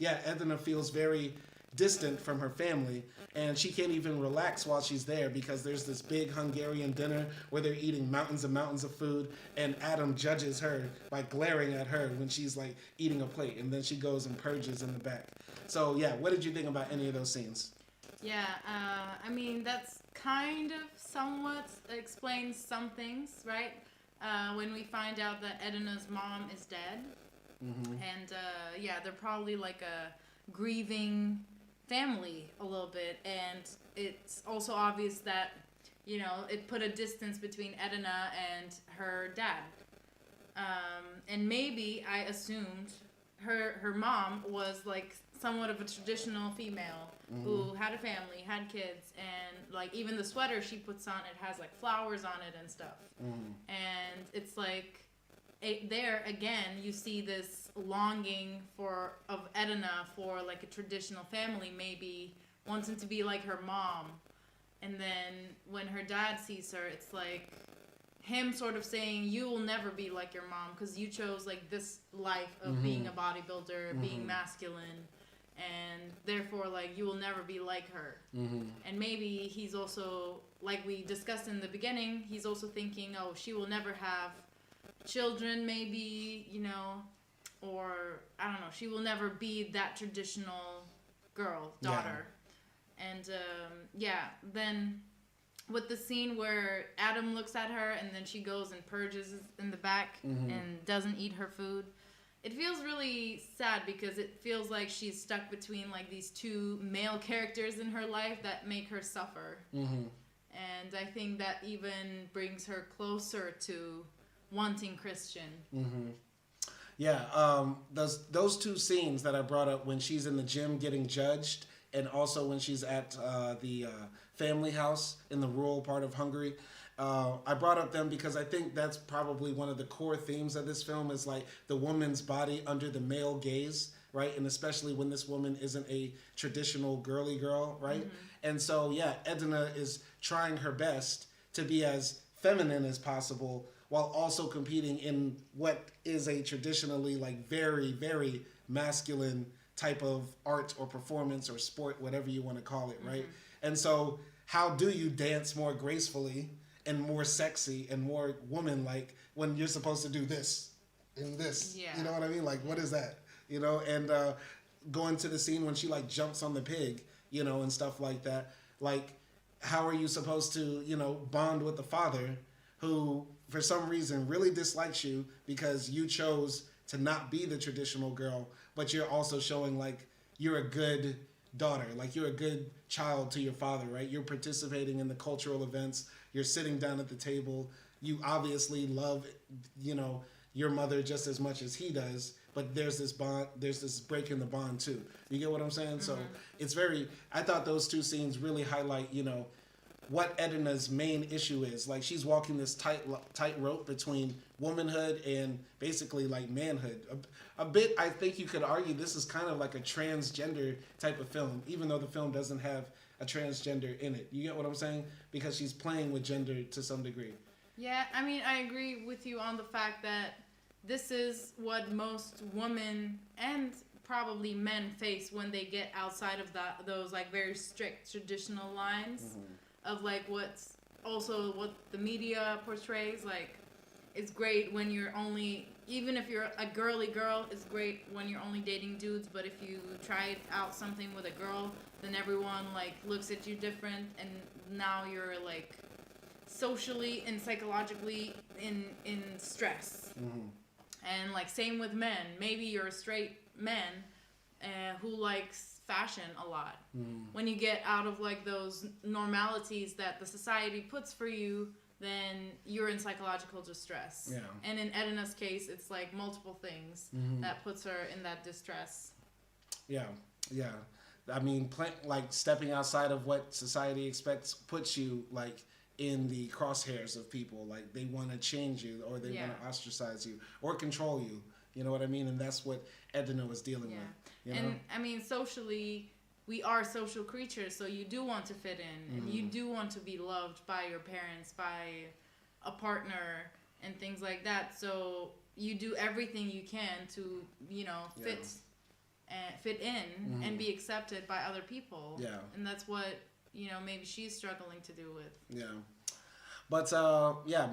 Speaker 2: Edna feels very distant from her family, and she can't even relax while she's there because there's this big Hungarian dinner where they're eating mountains and mountains of food, and Adam judges her by glaring at her when she's like eating a plate, and then she goes and purges in the back. So yeah, what did you think about any of those scenes?
Speaker 1: Yeah, that's kind of somewhat explains some things, right? When we find out that Edna's mom is dead, and they're probably like a grieving family a little bit, and it's also obvious that it put a distance between Edna and her dad, and maybe I assumed her mom was like somewhat of a traditional female who had a family, had kids, and like even the sweater she puts on, it has like flowers on it and stuff. And it's like there again you see this longing of Edna for like a traditional family, maybe wanting to be like her mom. And then when her dad sees her, it's like him sort of saying, you will never be like your mom because you chose like this life of being a bodybuilder, being masculine, and therefore like you will never be like her. And maybe he's also, like we discussed in the beginning, he's also thinking, oh, she will never have children, maybe, you know, or I don't know, she will never be that traditional daughter. And then with the scene where Adam looks at her and then she goes and purges in the back and doesn't eat her food, it feels really sad because it feels like she's stuck between like these two male characters in her life that make her suffer. And I think that even brings her closer to wanting Christian.
Speaker 2: Yeah, those two scenes that I brought up when she's in the gym getting judged, and also when she's at the family house in the rural part of Hungary. I brought up them because I think that's probably one of the core themes of this film is like the woman's body under the male gaze, right? And especially when this woman isn't a traditional girly girl, right? And so, yeah, Edna is trying her best to be as feminine as possible while also competing in what is a traditionally like very, very masculine type of art or performance or sport, whatever you want to call it, right? And so how do you dance more gracefully and more sexy and more woman-like when you're supposed to do this and this? You know what I mean? Like, what is that? You know, and going to the scene when she like jumps on the pig, you know, and stuff like that. Like, how are you supposed to, you know, bond with the father who for some reason really dislikes you because you chose to not be the traditional girl, but you're also showing like you're a good daughter, like you're a good child to your father, right? You're participating in the cultural events, you're sitting down at the table, you obviously love, you know, your mother just as much as he does, but there's this bond, there's this break in the bond too. You get what I'm saying? So it's I thought those two scenes really highlight, you know, what Edna's main issue is. Like, she's walking this tightrope between womanhood and basically like manhood. A bit, I think you could argue this is kind of like a transgender type of film, even though the film doesn't have a transgender in it. You get what I'm saying? Because she's playing with gender to some degree.
Speaker 1: Yeah, I mean, I agree with you on the fact that this is what most women and probably men face when they get outside of those like very strict traditional lines of like what's also what the media portrays. Like, it's great when you're only, even if you're a girly girl, it's great when you're only dating dudes, but if you try out something with a girl, then everyone like looks at you different, and now you're like socially and psychologically in stress. And like same with men, maybe you're a straight man who likes fashion a lot. When you get out of like those normalities that the society puts for you, then you're in psychological distress. And in Edna's case, it's like multiple things that puts her in that distress. Yeah.
Speaker 2: I mean, like stepping outside of what society expects puts you like in the crosshairs of people. Like, they want to change you, or they want to ostracize you or control you. You know what I mean? And that's what Edna was dealing with. You know?
Speaker 1: And I mean, socially, we are social creatures, so you do want to fit in, and you do want to be loved by your parents, by a partner, and things like that. So you do everything you can to, you know, fit in and be accepted by other people. And that's what, you know, maybe she's struggling to do with.
Speaker 2: But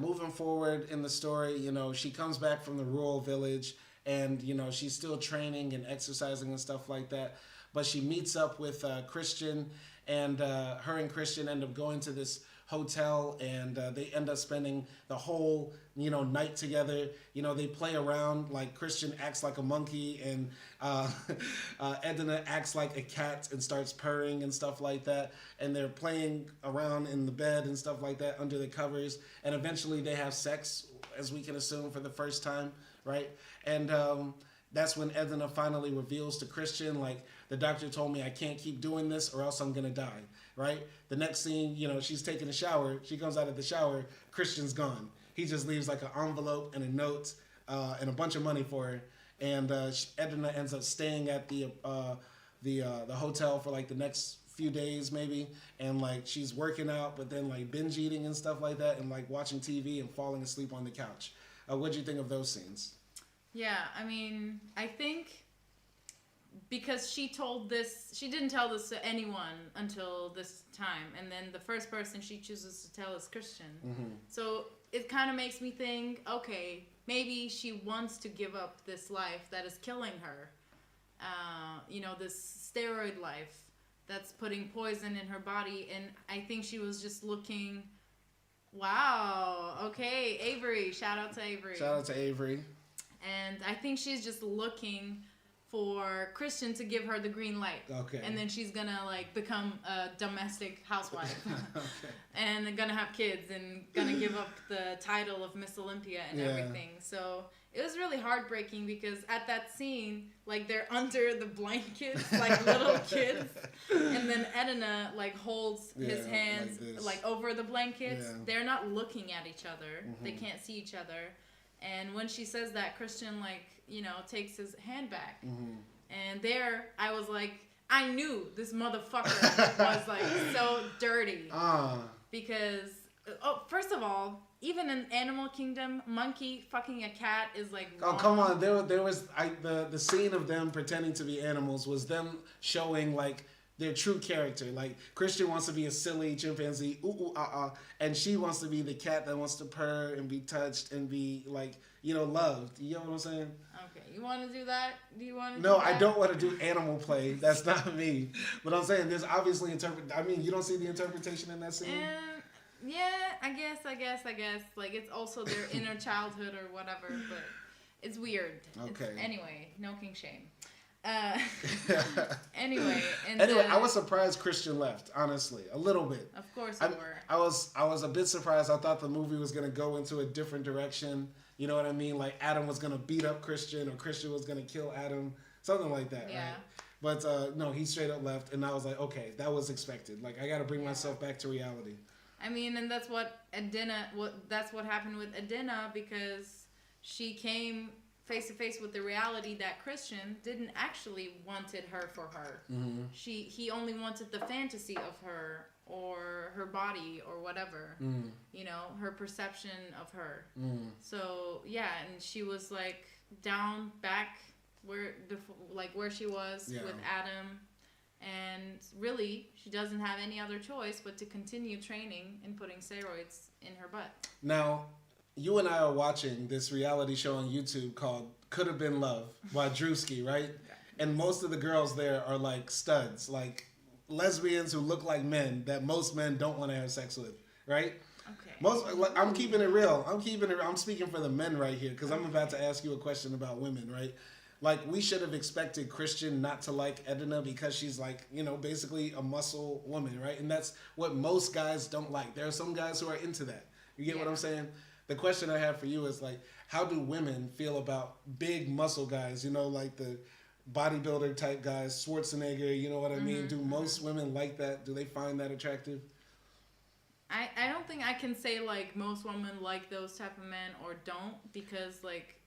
Speaker 2: moving forward in the story, you know, she comes back from the rural village, and, you know, she's still training and exercising and stuff like that. But she meets up with Christian, and her and Christian end up going to this hotel, and they end up spending the whole, you know, night together. You know, they play around, like Christian acts like a monkey, and Edna acts like a cat and starts purring and stuff like that. And they're playing around in the bed and stuff like that under the covers. And eventually they have sex, as we can assume, for the first time, right? And that's when Edna finally reveals to Christian, like, the doctor told me I can't keep doing this or else I'm gonna die, right? The next scene, you know, she's taking a shower. She comes out of the shower. Christian's gone. He just leaves like an envelope and a note and a bunch of money for her. And Edna ends up staying at the hotel for like the next few days maybe, and like she's working out, but then like binge eating and stuff like that, and like watching TV and falling asleep on the couch. What do you think of those scenes?
Speaker 1: Yeah, I mean, I think because she didn't tell this to anyone until this time, and then the first person she chooses to tell is Christian. Mm-hmm. So it kind of makes me think, okay, maybe she wants to give up this life that is killing her. This steroid life that's putting poison in her body. And I think she was just looking, wow, okay, Avery. Shout out to Avery.
Speaker 2: Shout out to Avery.
Speaker 1: And I think she's just looking for Christian to give her the green light.
Speaker 2: Okay.
Speaker 1: And then she's gonna like become a domestic housewife.
Speaker 2: Okay.
Speaker 1: And gonna have kids and gonna give up the title of Miss Olympia and everything. So it was really heartbreaking because at that scene, like they're under the blankets like little kids, and then Edna like holds his hands like over the blankets. Yeah. They're not looking at each other. Mm-hmm. They can't see each other. And when she says that, Christian takes his hand back. Mm-hmm. And there I was like, I knew this motherfucker was like so dirty. Because first of all, even in Animal Kingdom, monkey fucking a cat is like wrong.
Speaker 2: Oh, come on. There was the scene of them pretending to be animals was them showing like their true character. Like Christian wants to be a silly chimpanzee, and she wants to be the cat that wants to purr and be touched and be like, loved. You know what I'm saying?
Speaker 1: Okay, you want to do that? Do you want to?
Speaker 2: No, I don't want to do animal play. That's not me. But I'm saying there's obviously you don't see the interpretation in that scene.
Speaker 1: Yeah, I guess. Like, it's also their inner childhood or whatever, but it's weird.
Speaker 2: Okay.
Speaker 1: Anyway, no king shame.
Speaker 2: Anyway, I was surprised Christian left, honestly. A little bit.
Speaker 1: Of course you were.
Speaker 2: I was a bit surprised. I thought the movie was going to go into a different direction. You know what I mean? Like, Adam was going to beat up Christian, or Christian was going to kill Adam. Something like that,
Speaker 1: yeah.
Speaker 2: Right? But, no, he straight up left, and I was like, okay, that was expected. Like, I got to bring myself back to reality.
Speaker 1: I mean, and that's what happened with Edna, because she came face to face with the reality that Christian didn't actually wanted her for her. Mm-hmm. He only wanted the fantasy of her or her body or whatever. Mm. Her perception of her. Mm. So yeah, and she was like down back where she was with Adam. And really, she doesn't have any other choice but to continue training and putting steroids in her butt.
Speaker 2: Now, you and I are watching this reality show on YouTube called Could Have Been Love by Drewski, right? And most of the girls there are like studs, like lesbians who look like men that most men don't want to have sex with, right? Okay. I'm keeping it real. I'm speaking for the men right here because I'm about to ask you a question about women, right? Like, we should have expected Christian not to like Edna because she's like, basically a muscle woman, right? And that's what most guys don't like. There are some guys who are into that. You get what I'm saying? The question I have for you is like, how do women feel about big muscle guys, like the bodybuilder type guys, Schwarzenegger, you know what I mean? Do most women like that? Do they find that attractive?
Speaker 1: I don't think I can say like most women like those type of men or don't, because like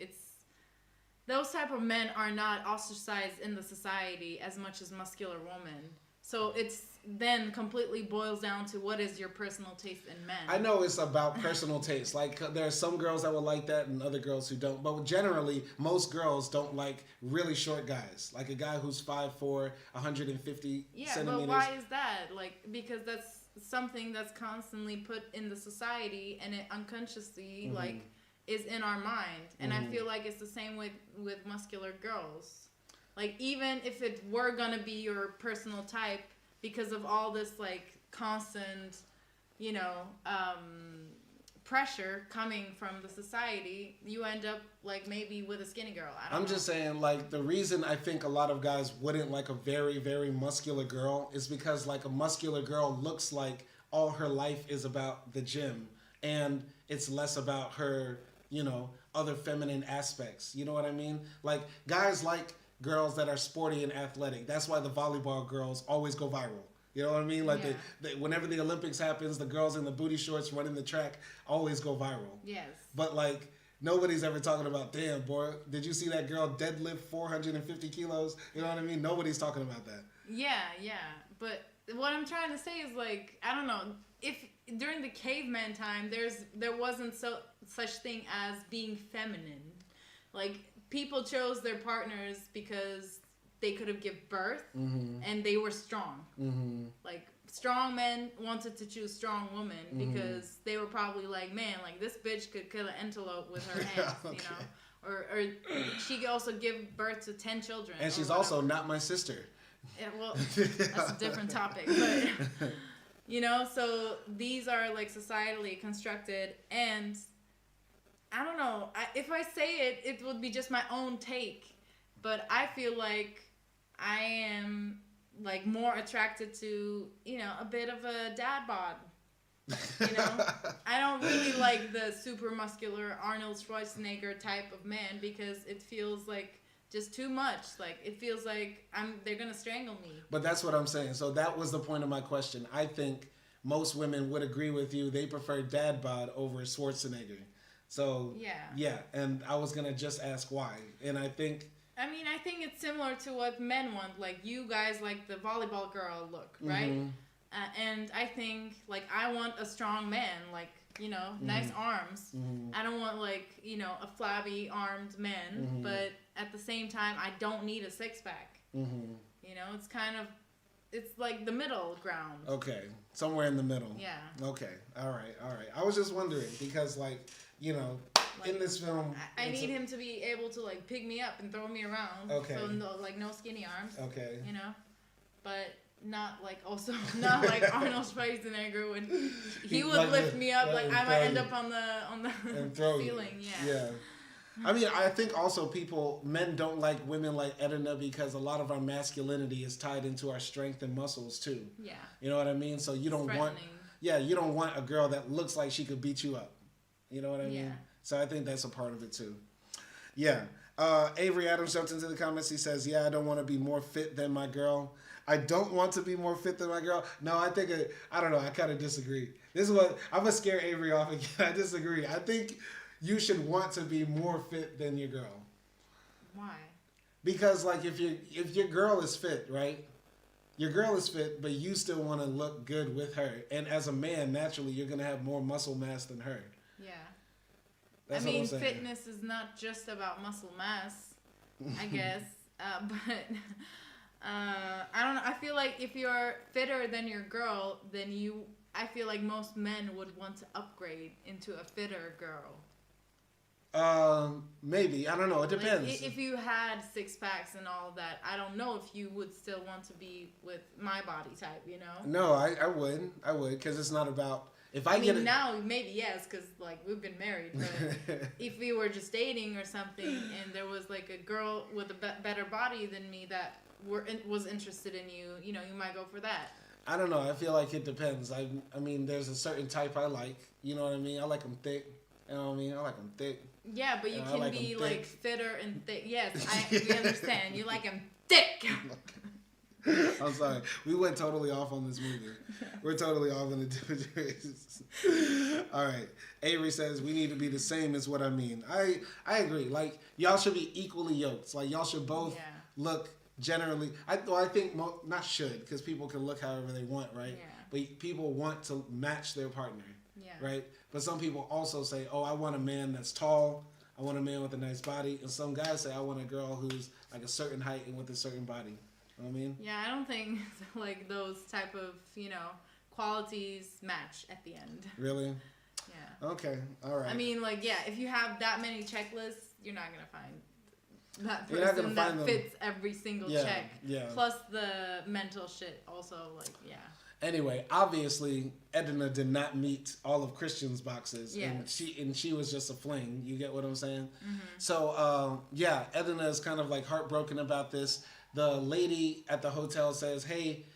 Speaker 1: those type of men are not ostracized in the society as much as muscular women. So it's then completely boils down to what is your personal taste in men.
Speaker 2: I know it's about personal taste. Like, there are some girls that will like that and other girls who don't. But generally, most girls don't like really short guys. Like a guy who's 5'4", 150 centimeters.
Speaker 1: Yeah, but why is that? Like, because that's something that's constantly put in the society, and it unconsciously, is in our mind. And I feel like it's the same with muscular girls. Like, even if it were gonna be your personal type, because of all this like constant, pressure coming from the society, you end up like maybe with a skinny girl. I'm
Speaker 2: just saying, like, the reason I think a lot of guys wouldn't like a very, very muscular girl is because like a muscular girl looks like all her life is about the gym, and it's less about her, other feminine aspects. You know what I mean? Like, guys like girls that are sporty and athletic. That's why the volleyball girls always go viral. You know what I mean? Like whenever the Olympics happens, the girls in the booty shorts running the track always go viral.
Speaker 1: Yes.
Speaker 2: But like nobody's ever talking about, damn boy, did you see that girl deadlift 450 kilos? You know what I mean? Nobody's talking about that.
Speaker 1: Yeah. But what I'm trying to say is like, I don't know, if during the caveman time there wasn't such thing as being feminine. Like people chose their partners because they could have given birth and they were strong. Like strong men wanted to choose strong women because they were probably like, man, like this bitch could kill an antelope with her hands, you know, or she could also give birth to 10 children.
Speaker 2: And she's also not my sister.
Speaker 1: Yeah, well, that's a different topic, but you know, so these are like societally constructed, and I don't know, if I say it, it would be just my own take, but I feel like I am like more attracted to, you know, a bit of a dad bod. You know, I don't really like the super muscular Arnold Schwarzenegger type of man because it feels like just too much. Like it feels like they're gonna strangle me.
Speaker 2: But that's what I'm saying. So that was the point of my question. I think most women would agree with you. They prefer dad bod over Schwarzenegger. So yeah, and I was gonna just ask why. And I think
Speaker 1: it's similar to what men want. Like you guys like the volleyball girl look, right? And I think like I want a strong man, like, you know, nice arms. I don't want like, you know, a flabby armed man, but at the same time I don't need a six pack. You know, it's like the middle ground.
Speaker 2: Okay, somewhere in the middle.
Speaker 1: Yeah.
Speaker 2: Okay, all right. I was just wondering because like, you know, like, in this film,
Speaker 1: I need him to be able to like pick me up and throw me around.
Speaker 2: Okay.
Speaker 1: So no skinny arms.
Speaker 2: Okay.
Speaker 1: You know, but not like Arnold Schwarzenegger when he would like lift me up, like I might end up on the ceiling. Yeah.
Speaker 2: I mean, I think also men don't like women like Edna because a lot of our masculinity is tied into our strength and muscles too. Yeah. You know what I mean? So you don't want a girl that looks like she could beat you up. You know what I mean? Yeah. So I think that's a part of it too. Yeah. Avery Adams jumped into the comments. He says, yeah, I don't want to be more fit than my girl. I don't want to be more fit than my girl. No, I think, I don't know. I kind of disagree. This is what, I'm going to scare Avery off again. I disagree. I think you should want to be more fit than your girl.
Speaker 1: Why?
Speaker 2: Because like if your girl is fit, right? Your girl is fit, but you still want to look good with her. And as a man, naturally, you're going to have more muscle mass than her.
Speaker 1: Yeah.
Speaker 2: That's
Speaker 1: fitness is not just about muscle mass, I guess. But I don't know. I feel like if you're fitter than your girl, then I feel like most men would want to upgrade into a fitter girl.
Speaker 2: Maybe. I don't know. It depends.
Speaker 1: Like, if you had six packs and all that, I don't know if you would still want to be with my body type, you know?
Speaker 2: No, I would. I would, because it's not about...
Speaker 1: now, maybe yes, because like we've been married. But if we were just dating or something, and there was like a girl with a better body than me that was interested in you, you know, you might go for that.
Speaker 2: I don't know. I feel like it depends. I mean, there's a certain type I like. You know what I mean? I like them thick. You know what I mean? I like them thick.
Speaker 1: Yeah, but you can be like fitter and thick. Yes, we understand. You like them thick.
Speaker 2: I'm sorry. We went totally off on this movie. We're totally off in the different directions. All right. Avery says, we need to be the same is what I mean. I agree. Like, y'all should be equally yoked. Like, y'all should both look generally... I think... not should, because people can look however they want, right? Yeah. But people want to match their partner. Yeah. Right? But some people also say, oh, I want a man that's tall. I want a man with a nice body. And some guys say, I want a girl who's like a certain height and with a certain body. You know what I mean?
Speaker 1: Yeah, I don't think like those type of, you know, qualities match at the end.
Speaker 2: Really?
Speaker 1: Yeah.
Speaker 2: Okay. All right.
Speaker 1: I mean, like, yeah, if you have that many checklists, you're not going to find that person that fits every single check. Yeah. Plus the mental shit also, like, yeah.
Speaker 2: Anyway, obviously, Edna did not meet all of Christian's boxes, and she was just a fling. You get what I'm saying? Mm-hmm. So, Edna is kind of like heartbroken about this. The lady at the hotel says, "Hey,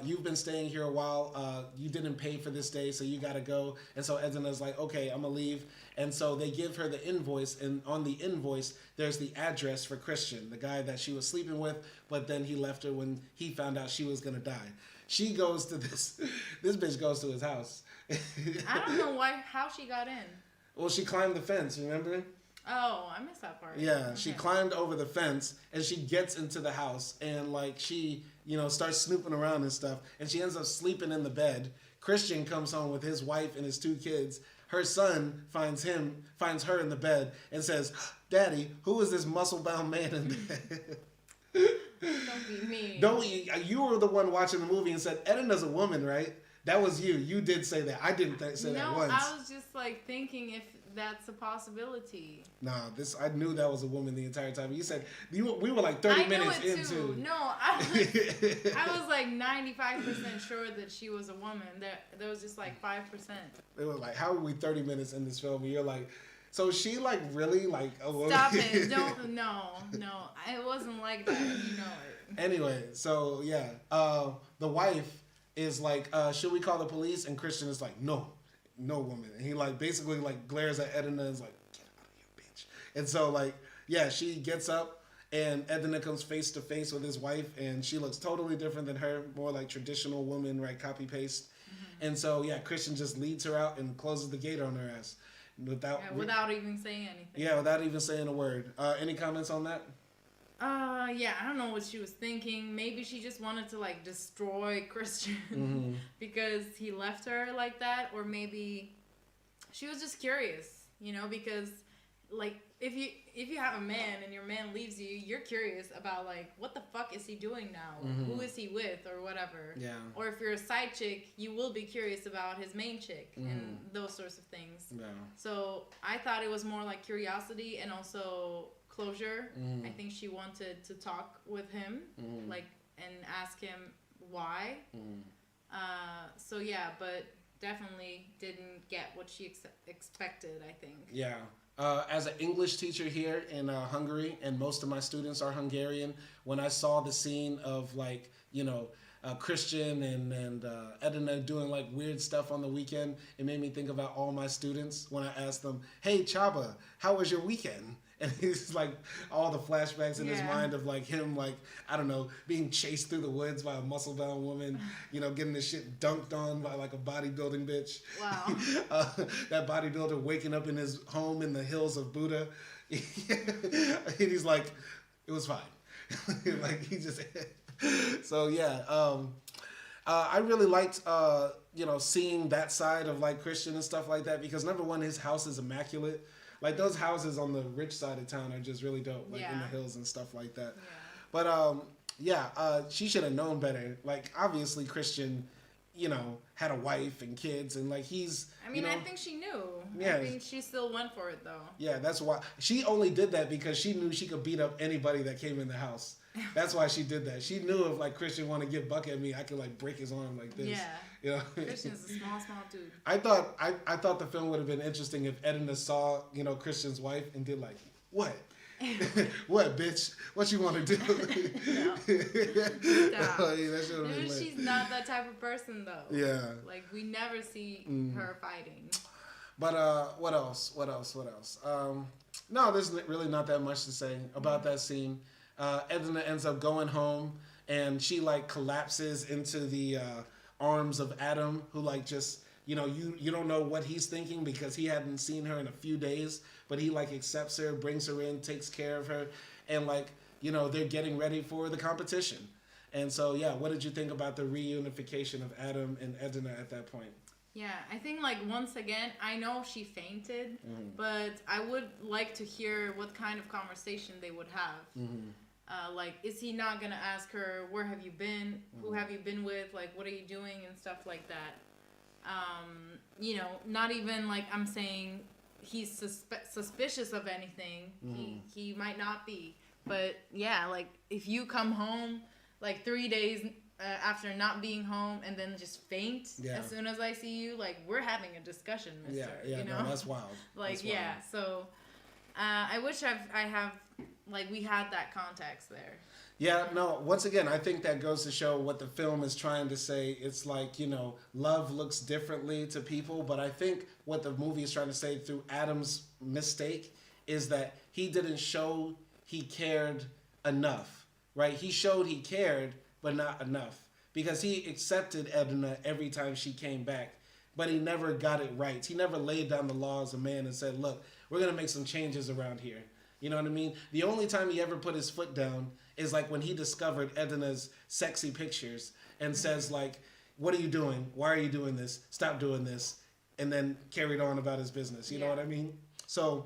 Speaker 2: you've been staying here a while. You didn't pay for this day, so you got to go. And so Edna's like, okay, I'm going to leave. And so they give her the invoice. And on the invoice, there's the address for Christian, the guy that she was sleeping with. But then he left her when he found out she was going to die. She goes to this bitch goes to his house.
Speaker 1: I don't know how she got in.
Speaker 2: Well, she climbed the fence, remember?
Speaker 1: Oh, I missed that part.
Speaker 2: Yeah,
Speaker 1: okay.
Speaker 2: She climbed over the fence and she gets into the house and like she, starts snooping around and stuff, and she ends up sleeping in the bed. Christian comes home with his wife and his 2 kids. Her son finds her in the bed and says, "Daddy, who is this muscle-bound man in bed?"
Speaker 1: Don't be mean.
Speaker 2: You were the one watching the movie and said, "Edna's a woman, right?" That was you. You did say that. I didn't say that once.
Speaker 1: No, I was just like thinking if that's a possibility.
Speaker 2: Nah, I knew that was a woman the entire time. You said we were like 30 minutes into.
Speaker 1: No, I was like 95% sure that she was a woman. There was just like 5%.
Speaker 2: It was like, how are we 30 minutes in this film? And you're like, so she like really like a woman?
Speaker 1: Stop it! Don't no. It wasn't like that. You know it.
Speaker 2: Anyway, so yeah, the wife is like, should we call the police? And Christian is like, no woman. And he like basically like glares at Edna and is like, get out of here, bitch. And so like, yeah, she gets up and Edna comes face to face with his wife and she looks totally different than her, more like traditional woman, right? Copy paste. Mm-hmm. And so yeah, Christian just leads her out and closes the gate on her ass. Without
Speaker 1: even saying anything.
Speaker 2: Yeah, without even saying a word. Any comments on that?
Speaker 1: Yeah, I don't know what she was thinking. Maybe she just wanted to like destroy Christian because he left her like that, or maybe she was just curious, because like if you have a man and your man leaves you, you're curious about like what the fuck is he doing now? Mm-hmm. Who is he with or whatever.
Speaker 2: Yeah.
Speaker 1: Or if you're a side chick, you will be curious about his main chick and those sorts of things.
Speaker 2: Yeah.
Speaker 1: So I thought it was more like curiosity and also closure. I think she wanted to talk with him, like, and ask him why. So yeah, but definitely didn't get what she expected, I think.
Speaker 2: Yeah. As an English teacher here in Hungary, and most of my students are Hungarian, when I saw the scene of like, Christian and Edna doing like weird stuff on the weekend, it made me think about all my students when I asked them, "Hey Chaba, how was your weekend?" And he's like, all the flashbacks in his mind of like him, like, I don't know, being chased through the woods by a muscle-bound woman, getting this shit dunked on by like a bodybuilding bitch.
Speaker 1: Wow.
Speaker 2: That bodybuilder waking up in his home in the hills of Buddha. And he's like, it was fine. Like he just, so yeah. I really liked, seeing that side of like Christian and stuff like that, because number one, his house is immaculate. Like those houses on the rich side of town are just really dope, like in the hills and stuff like that. Yeah. But she should have known better. Like obviously Christian, had a wife and kids, and like he's. I mean,
Speaker 1: I think she knew.
Speaker 2: Yeah.
Speaker 1: I think she still went for it though.
Speaker 2: Yeah, that's why she only did that, because she knew she could beat up anybody that came in the house. That's why she did that. She knew if like Christian wanted to get buck at me, I could like break his arm like this.
Speaker 1: Yeah. Christian's a small dude.
Speaker 2: I thought the film would have been interesting if Edna saw, Christian's wife and did like, what? What, bitch? What you want to do?
Speaker 1: No. Stop. Maybe she's not that type of person though.
Speaker 2: Yeah.
Speaker 1: Like we never see her fighting.
Speaker 2: But what else? No, there's really not that much to say about that scene. Edna ends up going home and she like collapses into the arms of Adam, who like just, you don't know what he's thinking because he hadn't seen her in a few days, but he like accepts her, brings her in, takes care of her, and like, they're getting ready for the competition. And so, yeah, what did you think about the reunification of Adam and Edna at that point?
Speaker 1: Yeah, I think like once again, I know she fainted, but I would like to hear what kind of conversation they would have. Like, is he not going to ask her, where have you been? Who have you been with? Like, what are you doing? And stuff like that. Not even like I'm saying he's suspicious of anything. He might not be. But, yeah, like, if you come home, like, 3 days after not being home and then just faint as soon as I see you, like, we're having a discussion, mister.
Speaker 2: Yeah, no, that's wild.
Speaker 1: Like,
Speaker 2: that's wild.
Speaker 1: So... I wish I have like we had that context there.
Speaker 2: Yeah, no, once again, I think that goes to show what the film is trying to say. It's like, love looks differently to people, but I think what the movie is trying to say through Adam's mistake is that he didn't show he cared enough, right? He showed he cared, but not enough. Because he accepted Edna every time she came back, but he never got it right. He never laid down the law as a man and said, look, we're going to make some changes around here. You know what I mean? The only time he ever put his foot down is like when he discovered Edna's sexy pictures and says like, what are you doing? Why are you doing this? Stop doing this. And then carried on about his business. You know what I mean? So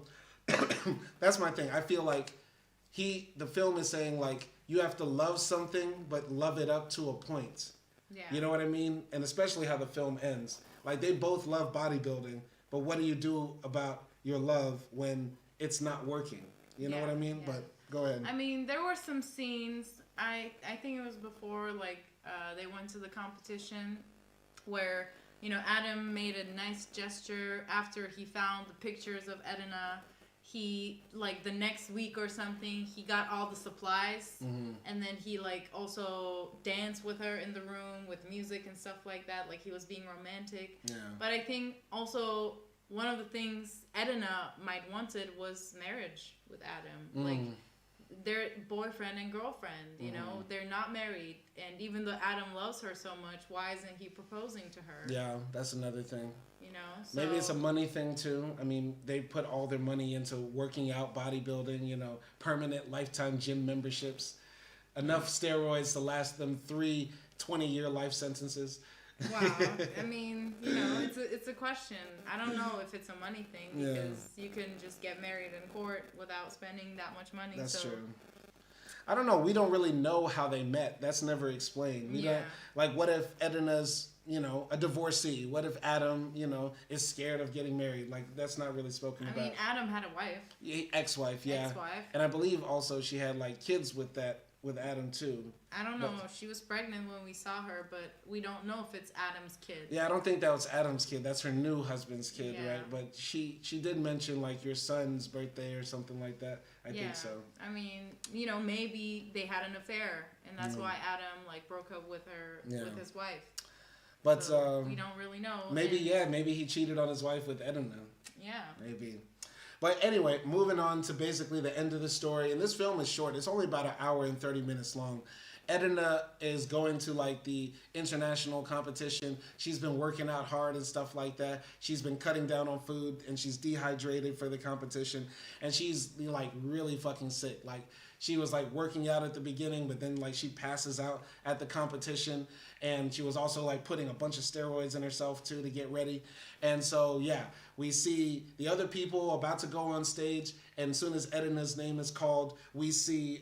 Speaker 2: that's my thing. I feel like the film is saying like, you have to love something, but love it up to a point.
Speaker 1: Yeah.
Speaker 2: You know what I mean? And especially how the film ends. Like they both love bodybuilding, but what do you do about your love when it's not working? You know what I mean? Yeah. But go ahead.
Speaker 1: I mean, there were some scenes. I think it was before like they went to the competition where Adam made a nice gesture after he found the pictures of Edna. He like the next week or something he got all the supplies, and then he like also danced with her in the room with music and stuff like that. Like he was being romantic. Yeah. But I think also one of the things Edna might wanted was marriage with Adam. Like they're boyfriend and girlfriend, you know, they're not married. And even though Adam loves her so much, why isn't he proposing to her?
Speaker 2: Yeah, that's another thing.
Speaker 1: So,
Speaker 2: maybe it's a money thing too. I mean, they put all their money into working out, bodybuilding, permanent lifetime gym memberships, enough steroids to last them 3 20-year life sentences.
Speaker 1: Wow. I mean, it's a question. I don't know if it's a money thing because you can just get married in court without spending that much money.
Speaker 2: That's true. I don't know. We don't really know how they met. That's never explained. We don't, like, what if Edna's, a divorcee? What if Adam, is scared of getting married? Like, that's not really spoken about.
Speaker 1: I mean, Adam had a wife.
Speaker 2: Ex-wife, yeah.
Speaker 1: Ex-wife.
Speaker 2: And I believe also she had, like, kids with Adam, too.
Speaker 1: I don't know. She was pregnant when we saw her, but we don't know if it's Adam's kid.
Speaker 2: Yeah, I don't think that was Adam's kid. That's her new husband's kid, right? But she did mention, like, your son's birthday or something like that. I think so.
Speaker 1: I mean, maybe they had an affair, and that's why Adam, like, broke up with her, with his wife.
Speaker 2: But
Speaker 1: so we don't really know.
Speaker 2: Maybe he cheated on his wife with Edna.
Speaker 1: Yeah.
Speaker 2: Maybe. But anyway, moving on to basically the end of the story. And this film is short. It's only about 1 hour and 30 minutes long. Edna is going to like the international competition. She's been working out hard and stuff like that. She's been cutting down on food and she's dehydrated for the competition. And she's like really fucking sick. Like she was like working out at the beginning, but then like she passes out at the competition. And she was also like putting a bunch of steroids in herself too to get ready. And so, yeah, we see the other people about to go on stage. And as soon as Edna's name is called, we see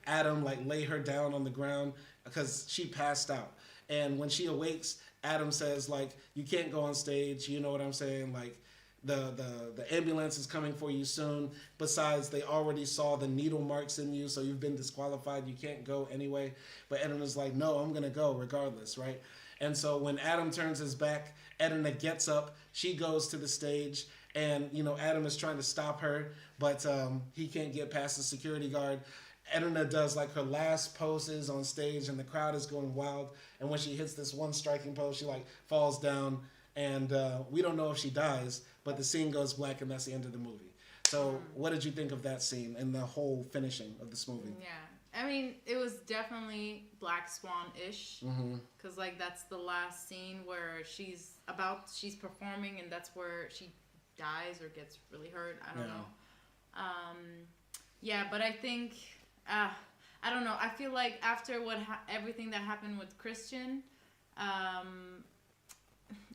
Speaker 2: Adam like lay her down on the ground because she passed out. And when she awakes, Adam says like, you can't go on stage. You know what I'm saying? Like the ambulance is coming for you soon. Besides, they already saw the needle marks in you, so you've been disqualified. You can't go anyway. But Edna's like, no, I'm going to go regardless, right? And so when Adam turns his back, Edna gets up. She goes to the stage. And, Adam is trying to stop her, but he can't get past the security guard. Edna does like her last poses on stage and the crowd is going wild. And when she hits this one striking pose, she like falls down and we don't know if she dies, but the scene goes black and that's the end of the movie. So what did you think of that scene and the whole finishing of this movie?
Speaker 1: Yeah. I mean, it was definitely Black Swan-ish because like that's the last scene where she's performing and that's where she dies or gets really hurt. I don't know. But I think I don't know. I feel like after everything that happened with Christian,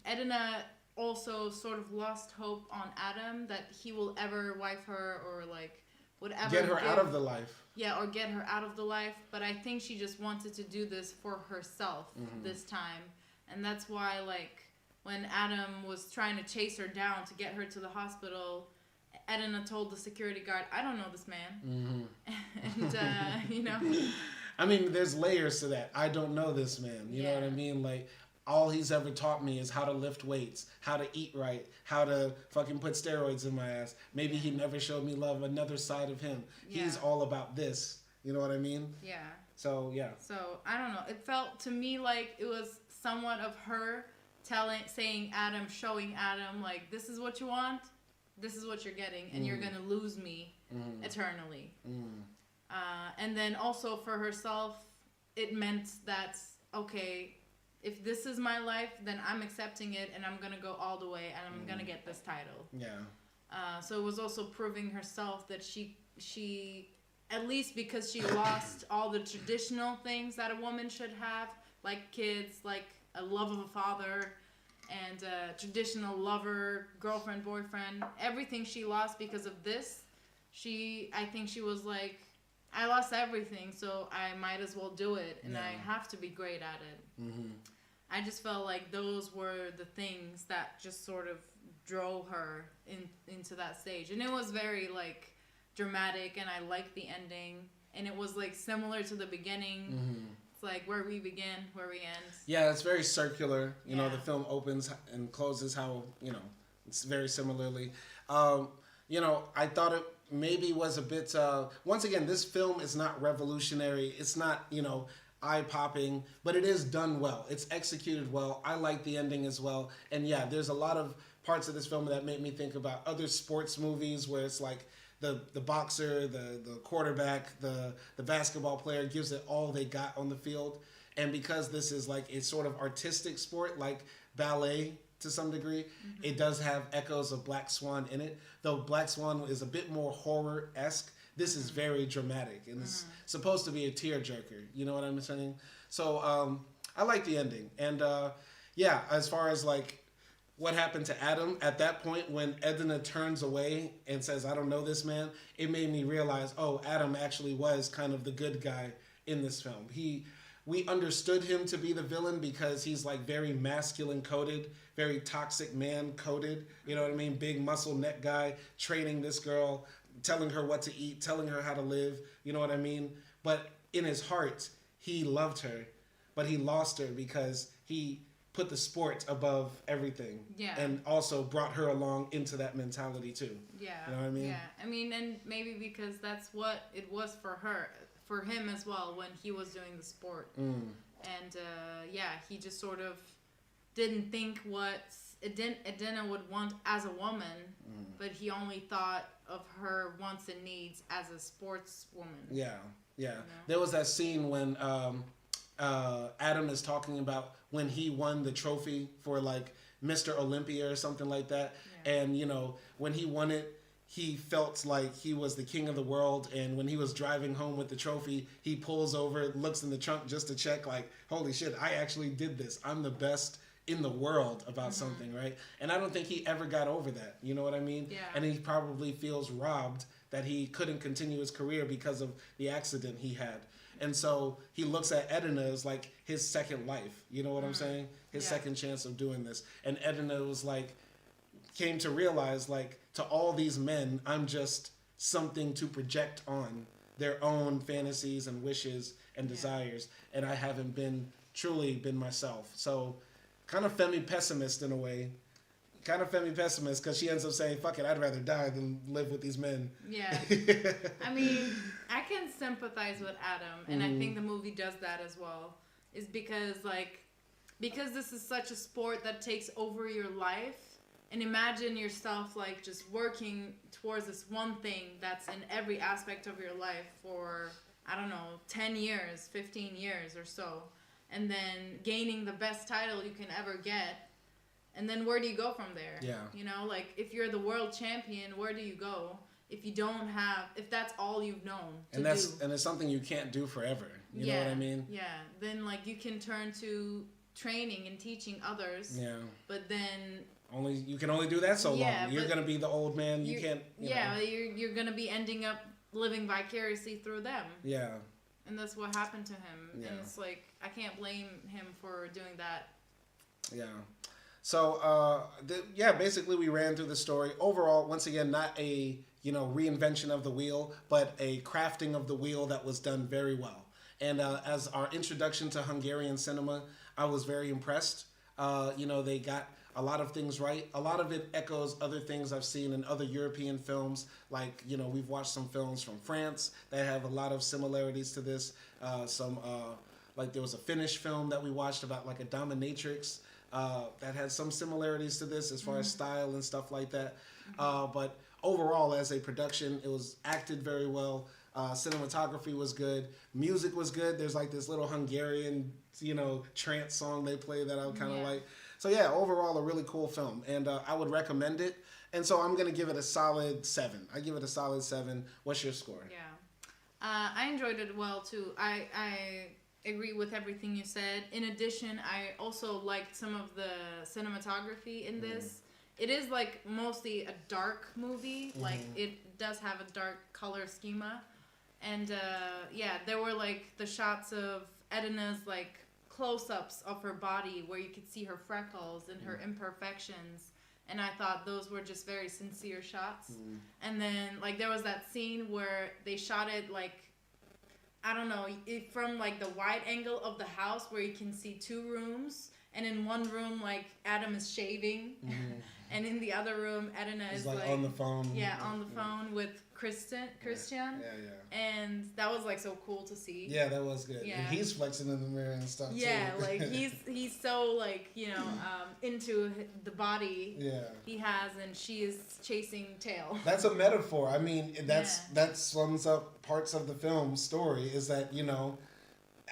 Speaker 1: Edna also sort of lost hope on Adam that he will ever wife her or like whatever.
Speaker 2: Get her out of the life.
Speaker 1: Yeah, or get her out of the life. But I think she just wanted to do this for herself this time, and that's why like. When Adam was trying to chase her down to get her to the hospital, Edna told the security guard, I don't know this man. And,
Speaker 2: I mean, there's layers to that. I don't know this man. You know what I mean? Like, all he's ever taught me is how to lift weights, how to eat right, how to fucking put steroids in my ass. Maybe he never showed me love, another side of him.
Speaker 1: Yeah.
Speaker 2: He's all about this. You know what I mean?
Speaker 1: Yeah.
Speaker 2: So, yeah.
Speaker 1: So, I don't know. It felt to me like it was somewhat of her showing Adam, like, this is what you want, this is what you're getting, and you're going to lose me eternally. And then also for herself, it meant that, okay, if this is my life, then I'm accepting it, and I'm going to go all the way, and I'm going to get this title.
Speaker 2: Yeah.
Speaker 1: So it was also proving herself that she at least because she lost all the traditional things that a woman should have, like kids, like a love of a father, and a traditional lover, girlfriend, boyfriend, everything she lost because of this. I think she was like, I lost everything, so I might as well do it, and I have to be great at it. I just felt like those were the things that just sort of drove her into that stage, and it was very like dramatic, and I liked the ending, and it was like similar to the beginning. It's like where we begin, where we end.
Speaker 2: Yeah, it's very circular. You know, the film opens and closes how, you know, it's very similarly. You know, I thought it maybe was a bit, once again, this film is not revolutionary. It's not, you know, eye-popping, but it is done well. It's executed well. I like the ending as well. And yeah, there's a lot of parts of this film that made me think about other sports movies where it's like, the boxer, the quarterback, the basketball player gives it all they got on the field. And because this is like a sort of artistic sport, like ballet to some degree, it does have echoes of Black Swan in it. Though Black Swan is a bit more horror-esque, this is very dramatic. And it's supposed to be a tearjerker. You know what I'm saying? So I like the ending. And yeah, as far as like, what happened to Adam at that point when Edna turns away and says, I don't know this man, it made me realize, oh, Adam actually was kind of the good guy in this film. We understood him to be the villain because he's like very masculine coded, very toxic man coded, you know what I mean? Big muscle neck guy, training this girl, telling her what to eat, telling her how to live, you know what I mean? But in his heart, he loved her, but he lost her because he put the sport above everything.
Speaker 1: Yeah.
Speaker 2: And also brought her along into that mentality too.
Speaker 1: Yeah.
Speaker 2: You know what I mean?
Speaker 1: Yeah. I mean, and maybe because that's what it was for him as well when he was doing the sport. And yeah, he just sort of didn't think what Edna would want as a woman, but he only thought of her wants and needs as a sportswoman.
Speaker 2: Yeah. Yeah.
Speaker 1: You know?
Speaker 2: There was that scene when Adam is talking about when he won the trophy for like Mr. Olympia or something like that. Yeah. And, you know, when he won it, he felt like he was the king of the world. And when he was driving home with the trophy, he pulls over, looks in the trunk just to check like, holy shit, I actually did this. I'm the best in the world about something, right? And I don't think he ever got over that. You know what I mean?
Speaker 1: Yeah.
Speaker 2: And he probably feels robbed that he couldn't continue his career because of the accident he had. And so he looks at Edna as like his second life. You know what I'm saying? His second chance of doing this. And Edna was like, came to realize like, to all these men, I'm just something to project on their own fantasies and wishes and desires. And I haven't truly been myself. So kind of femi-pessimist in a way. Kind of femi-pessimist because she ends up saying, fuck it, I'd rather die than live with these men.
Speaker 1: Yeah. I mean, I can sympathize with Adam, and I think the movie does that as well. Is because this is such a sport that takes over your life, and imagine yourself like just working towards this one thing that's in every aspect of your life for, I don't know, 10 years, 15 years or so, and then gaining the best title you can ever get. And then where do you go from there?
Speaker 2: Yeah.
Speaker 1: You know, like if you're the world champion, where do you go? If that's all you've known to do.
Speaker 2: And it's something you can't do forever. You know what I mean?
Speaker 1: Yeah. Then like you can turn to training and teaching others. Yeah. But then
Speaker 2: you can only do that so long. You're gonna be the old man. You can't.
Speaker 1: You're gonna be ending up living vicariously through them.
Speaker 2: Yeah.
Speaker 1: And that's what happened to him.
Speaker 2: Yeah.
Speaker 1: And it's like I can't blame him for doing that.
Speaker 2: Yeah. So, basically we ran through the story. Overall, once again, not a, reinvention of the wheel, but a crafting of the wheel that was done very well. And as our introduction to Hungarian cinema, I was very impressed. They got a lot of things right. A lot of it echoes other things I've seen in other European films. Like, we've watched some films from France that have a lot of similarities to this. Like there was a Finnish film that we watched about like a dominatrix that had some similarities to this as far as style and stuff like that. But overall, as a production, it was acted very well. Cinematography was good. Music was good. There's like this little Hungarian, trance song they play that I kind of like. So yeah, overall a really cool film, and I would recommend it. And so I'm gonna give it a solid 7. I give it a solid 7. What's your score?
Speaker 1: Yeah, I enjoyed it well too. I agree with everything you said. In addition, I also liked some of the cinematography in this. It is like mostly a dark movie. Like it does have a dark color schema, and there were like the shots of Edina's like close-ups of her body where you could see her freckles and her imperfections, and I thought those were just very sincere shots. And then like there was that scene where they shot it like, I don't know, from like the wide angle of the house where you can see 2 rooms, and in one room like Adam is shaving and in the other room Edina is like
Speaker 2: on the phone.
Speaker 1: Yeah, on the phone with Christian.
Speaker 2: Yeah.
Speaker 1: And that was like so cool to see.
Speaker 2: Yeah, that was good.
Speaker 1: Yeah.
Speaker 2: And he's flexing in the mirror and stuff too.
Speaker 1: Like he's so like, into the body he has, and she is chasing tail.
Speaker 2: That's a metaphor. I mean, that sums up parts of the film's story, is that,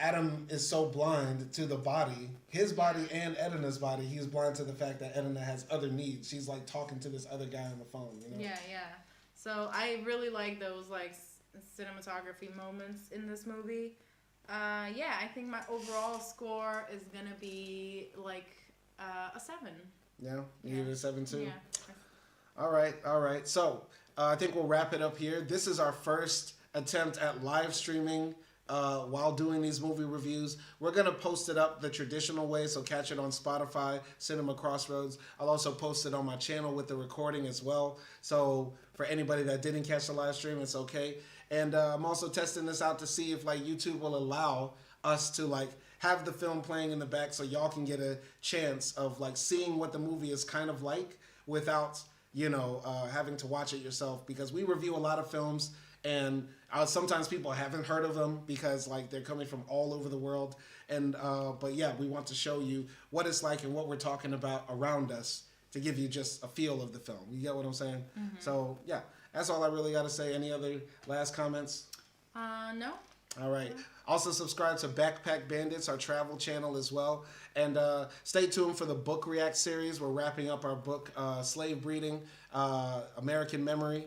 Speaker 2: Adam is so blind to the body, his body and Edina's body. He's blind to the fact that Edina has other needs. She's like talking to this other guy on the phone,
Speaker 1: Yeah. So I really like those like cinematography moments in this movie. I think my overall score is gonna be like a 7.
Speaker 2: Yeah, you give it a 7 too.
Speaker 1: Yeah.
Speaker 2: All right. So I think we'll wrap it up here. This is our first attempt at live streaming while doing these movie reviews. We're going to post it up the traditional way, so catch it on Spotify, Cinema Crossroads. I'll also post it on my channel with the recording as well. So for anybody that didn't catch the live stream, it's okay. And I'm also testing this out to see if like YouTube will allow us to like have the film playing in the back, so y'all can get a chance of like seeing what the movie is kind of like without, having to watch it yourself, because we review a lot of films. And sometimes people haven't heard of them because like they're coming from all over the world. And but yeah, we want to show you what it's like and what we're talking about around us to give you just a feel of the film. You get what I'm saying? So yeah, that's all I really got to say. Any other last comments?
Speaker 1: No.
Speaker 2: All right. Also subscribe to Backpack Bandits, our travel channel as well. And stay tuned for the book react series. We're wrapping up our book, Slave Breeding, American Memory.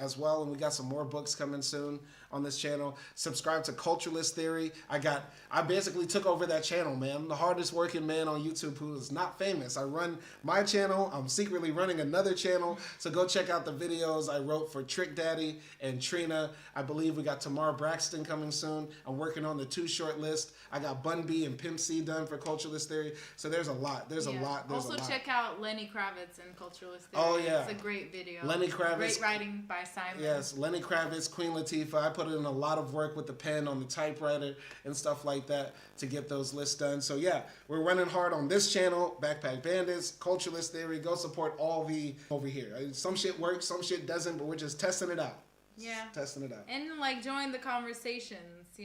Speaker 2: As well, and we got some more books coming soon on this channel. Subscribe to Culturalist Theory. I basically took over that channel, man. I'm the hardest working man on YouTube who is not famous. I run my channel. I'm secretly running another channel, so go check out the videos I wrote for Trick Daddy and Trina. I believe we got Tamar Braxton coming soon. I'm working on the 2 short list. I got Bun B and Pimp C done for Culturalist Theory. So there's a lot. There's a lot.
Speaker 1: Also check out Lenny Kravitz and Culturalist Theory.
Speaker 2: Oh yeah,
Speaker 1: it's a great video.
Speaker 2: Lenny Kravitz.
Speaker 1: Great writing by Simon.
Speaker 2: Yes, Lenny Kravitz, Queen Latifah. I put in a lot of work with the pen on the typewriter and stuff like that to get those lists done. So yeah, we're running hard on this channel, Backpack Bandits, Culturalist Theory. Go support all the over here. Some shit works, some shit doesn't, but we're just testing it out.
Speaker 1: Yeah.
Speaker 2: Testing it out.
Speaker 1: And like join the conversations,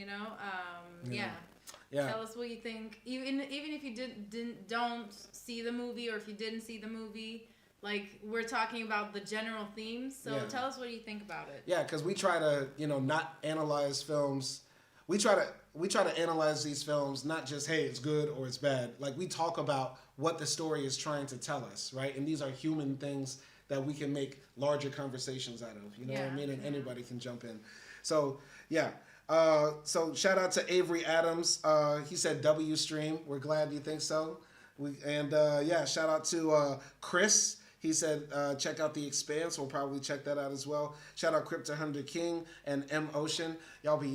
Speaker 1: Yeah. Tell us what you think. Even if you don't see the movie, or if you didn't see the movie, like we're talking about the general themes. So tell us what you think about it. Yeah,
Speaker 2: because we try to, not analyze films. We try to analyze these films, not just, hey, it's good or it's bad. Like we talk about what the story is trying to tell us, right? And these are human things that we can make larger conversations out of. You know what I mean? And anybody can jump in. So yeah. So shout out to Avery Adams. He said W stream. We're glad you think so. Shout out to Chris. He said check out The Expanse. We'll probably check that out as well. Shout out Crypto Hunter King and M Ocean. Y'all be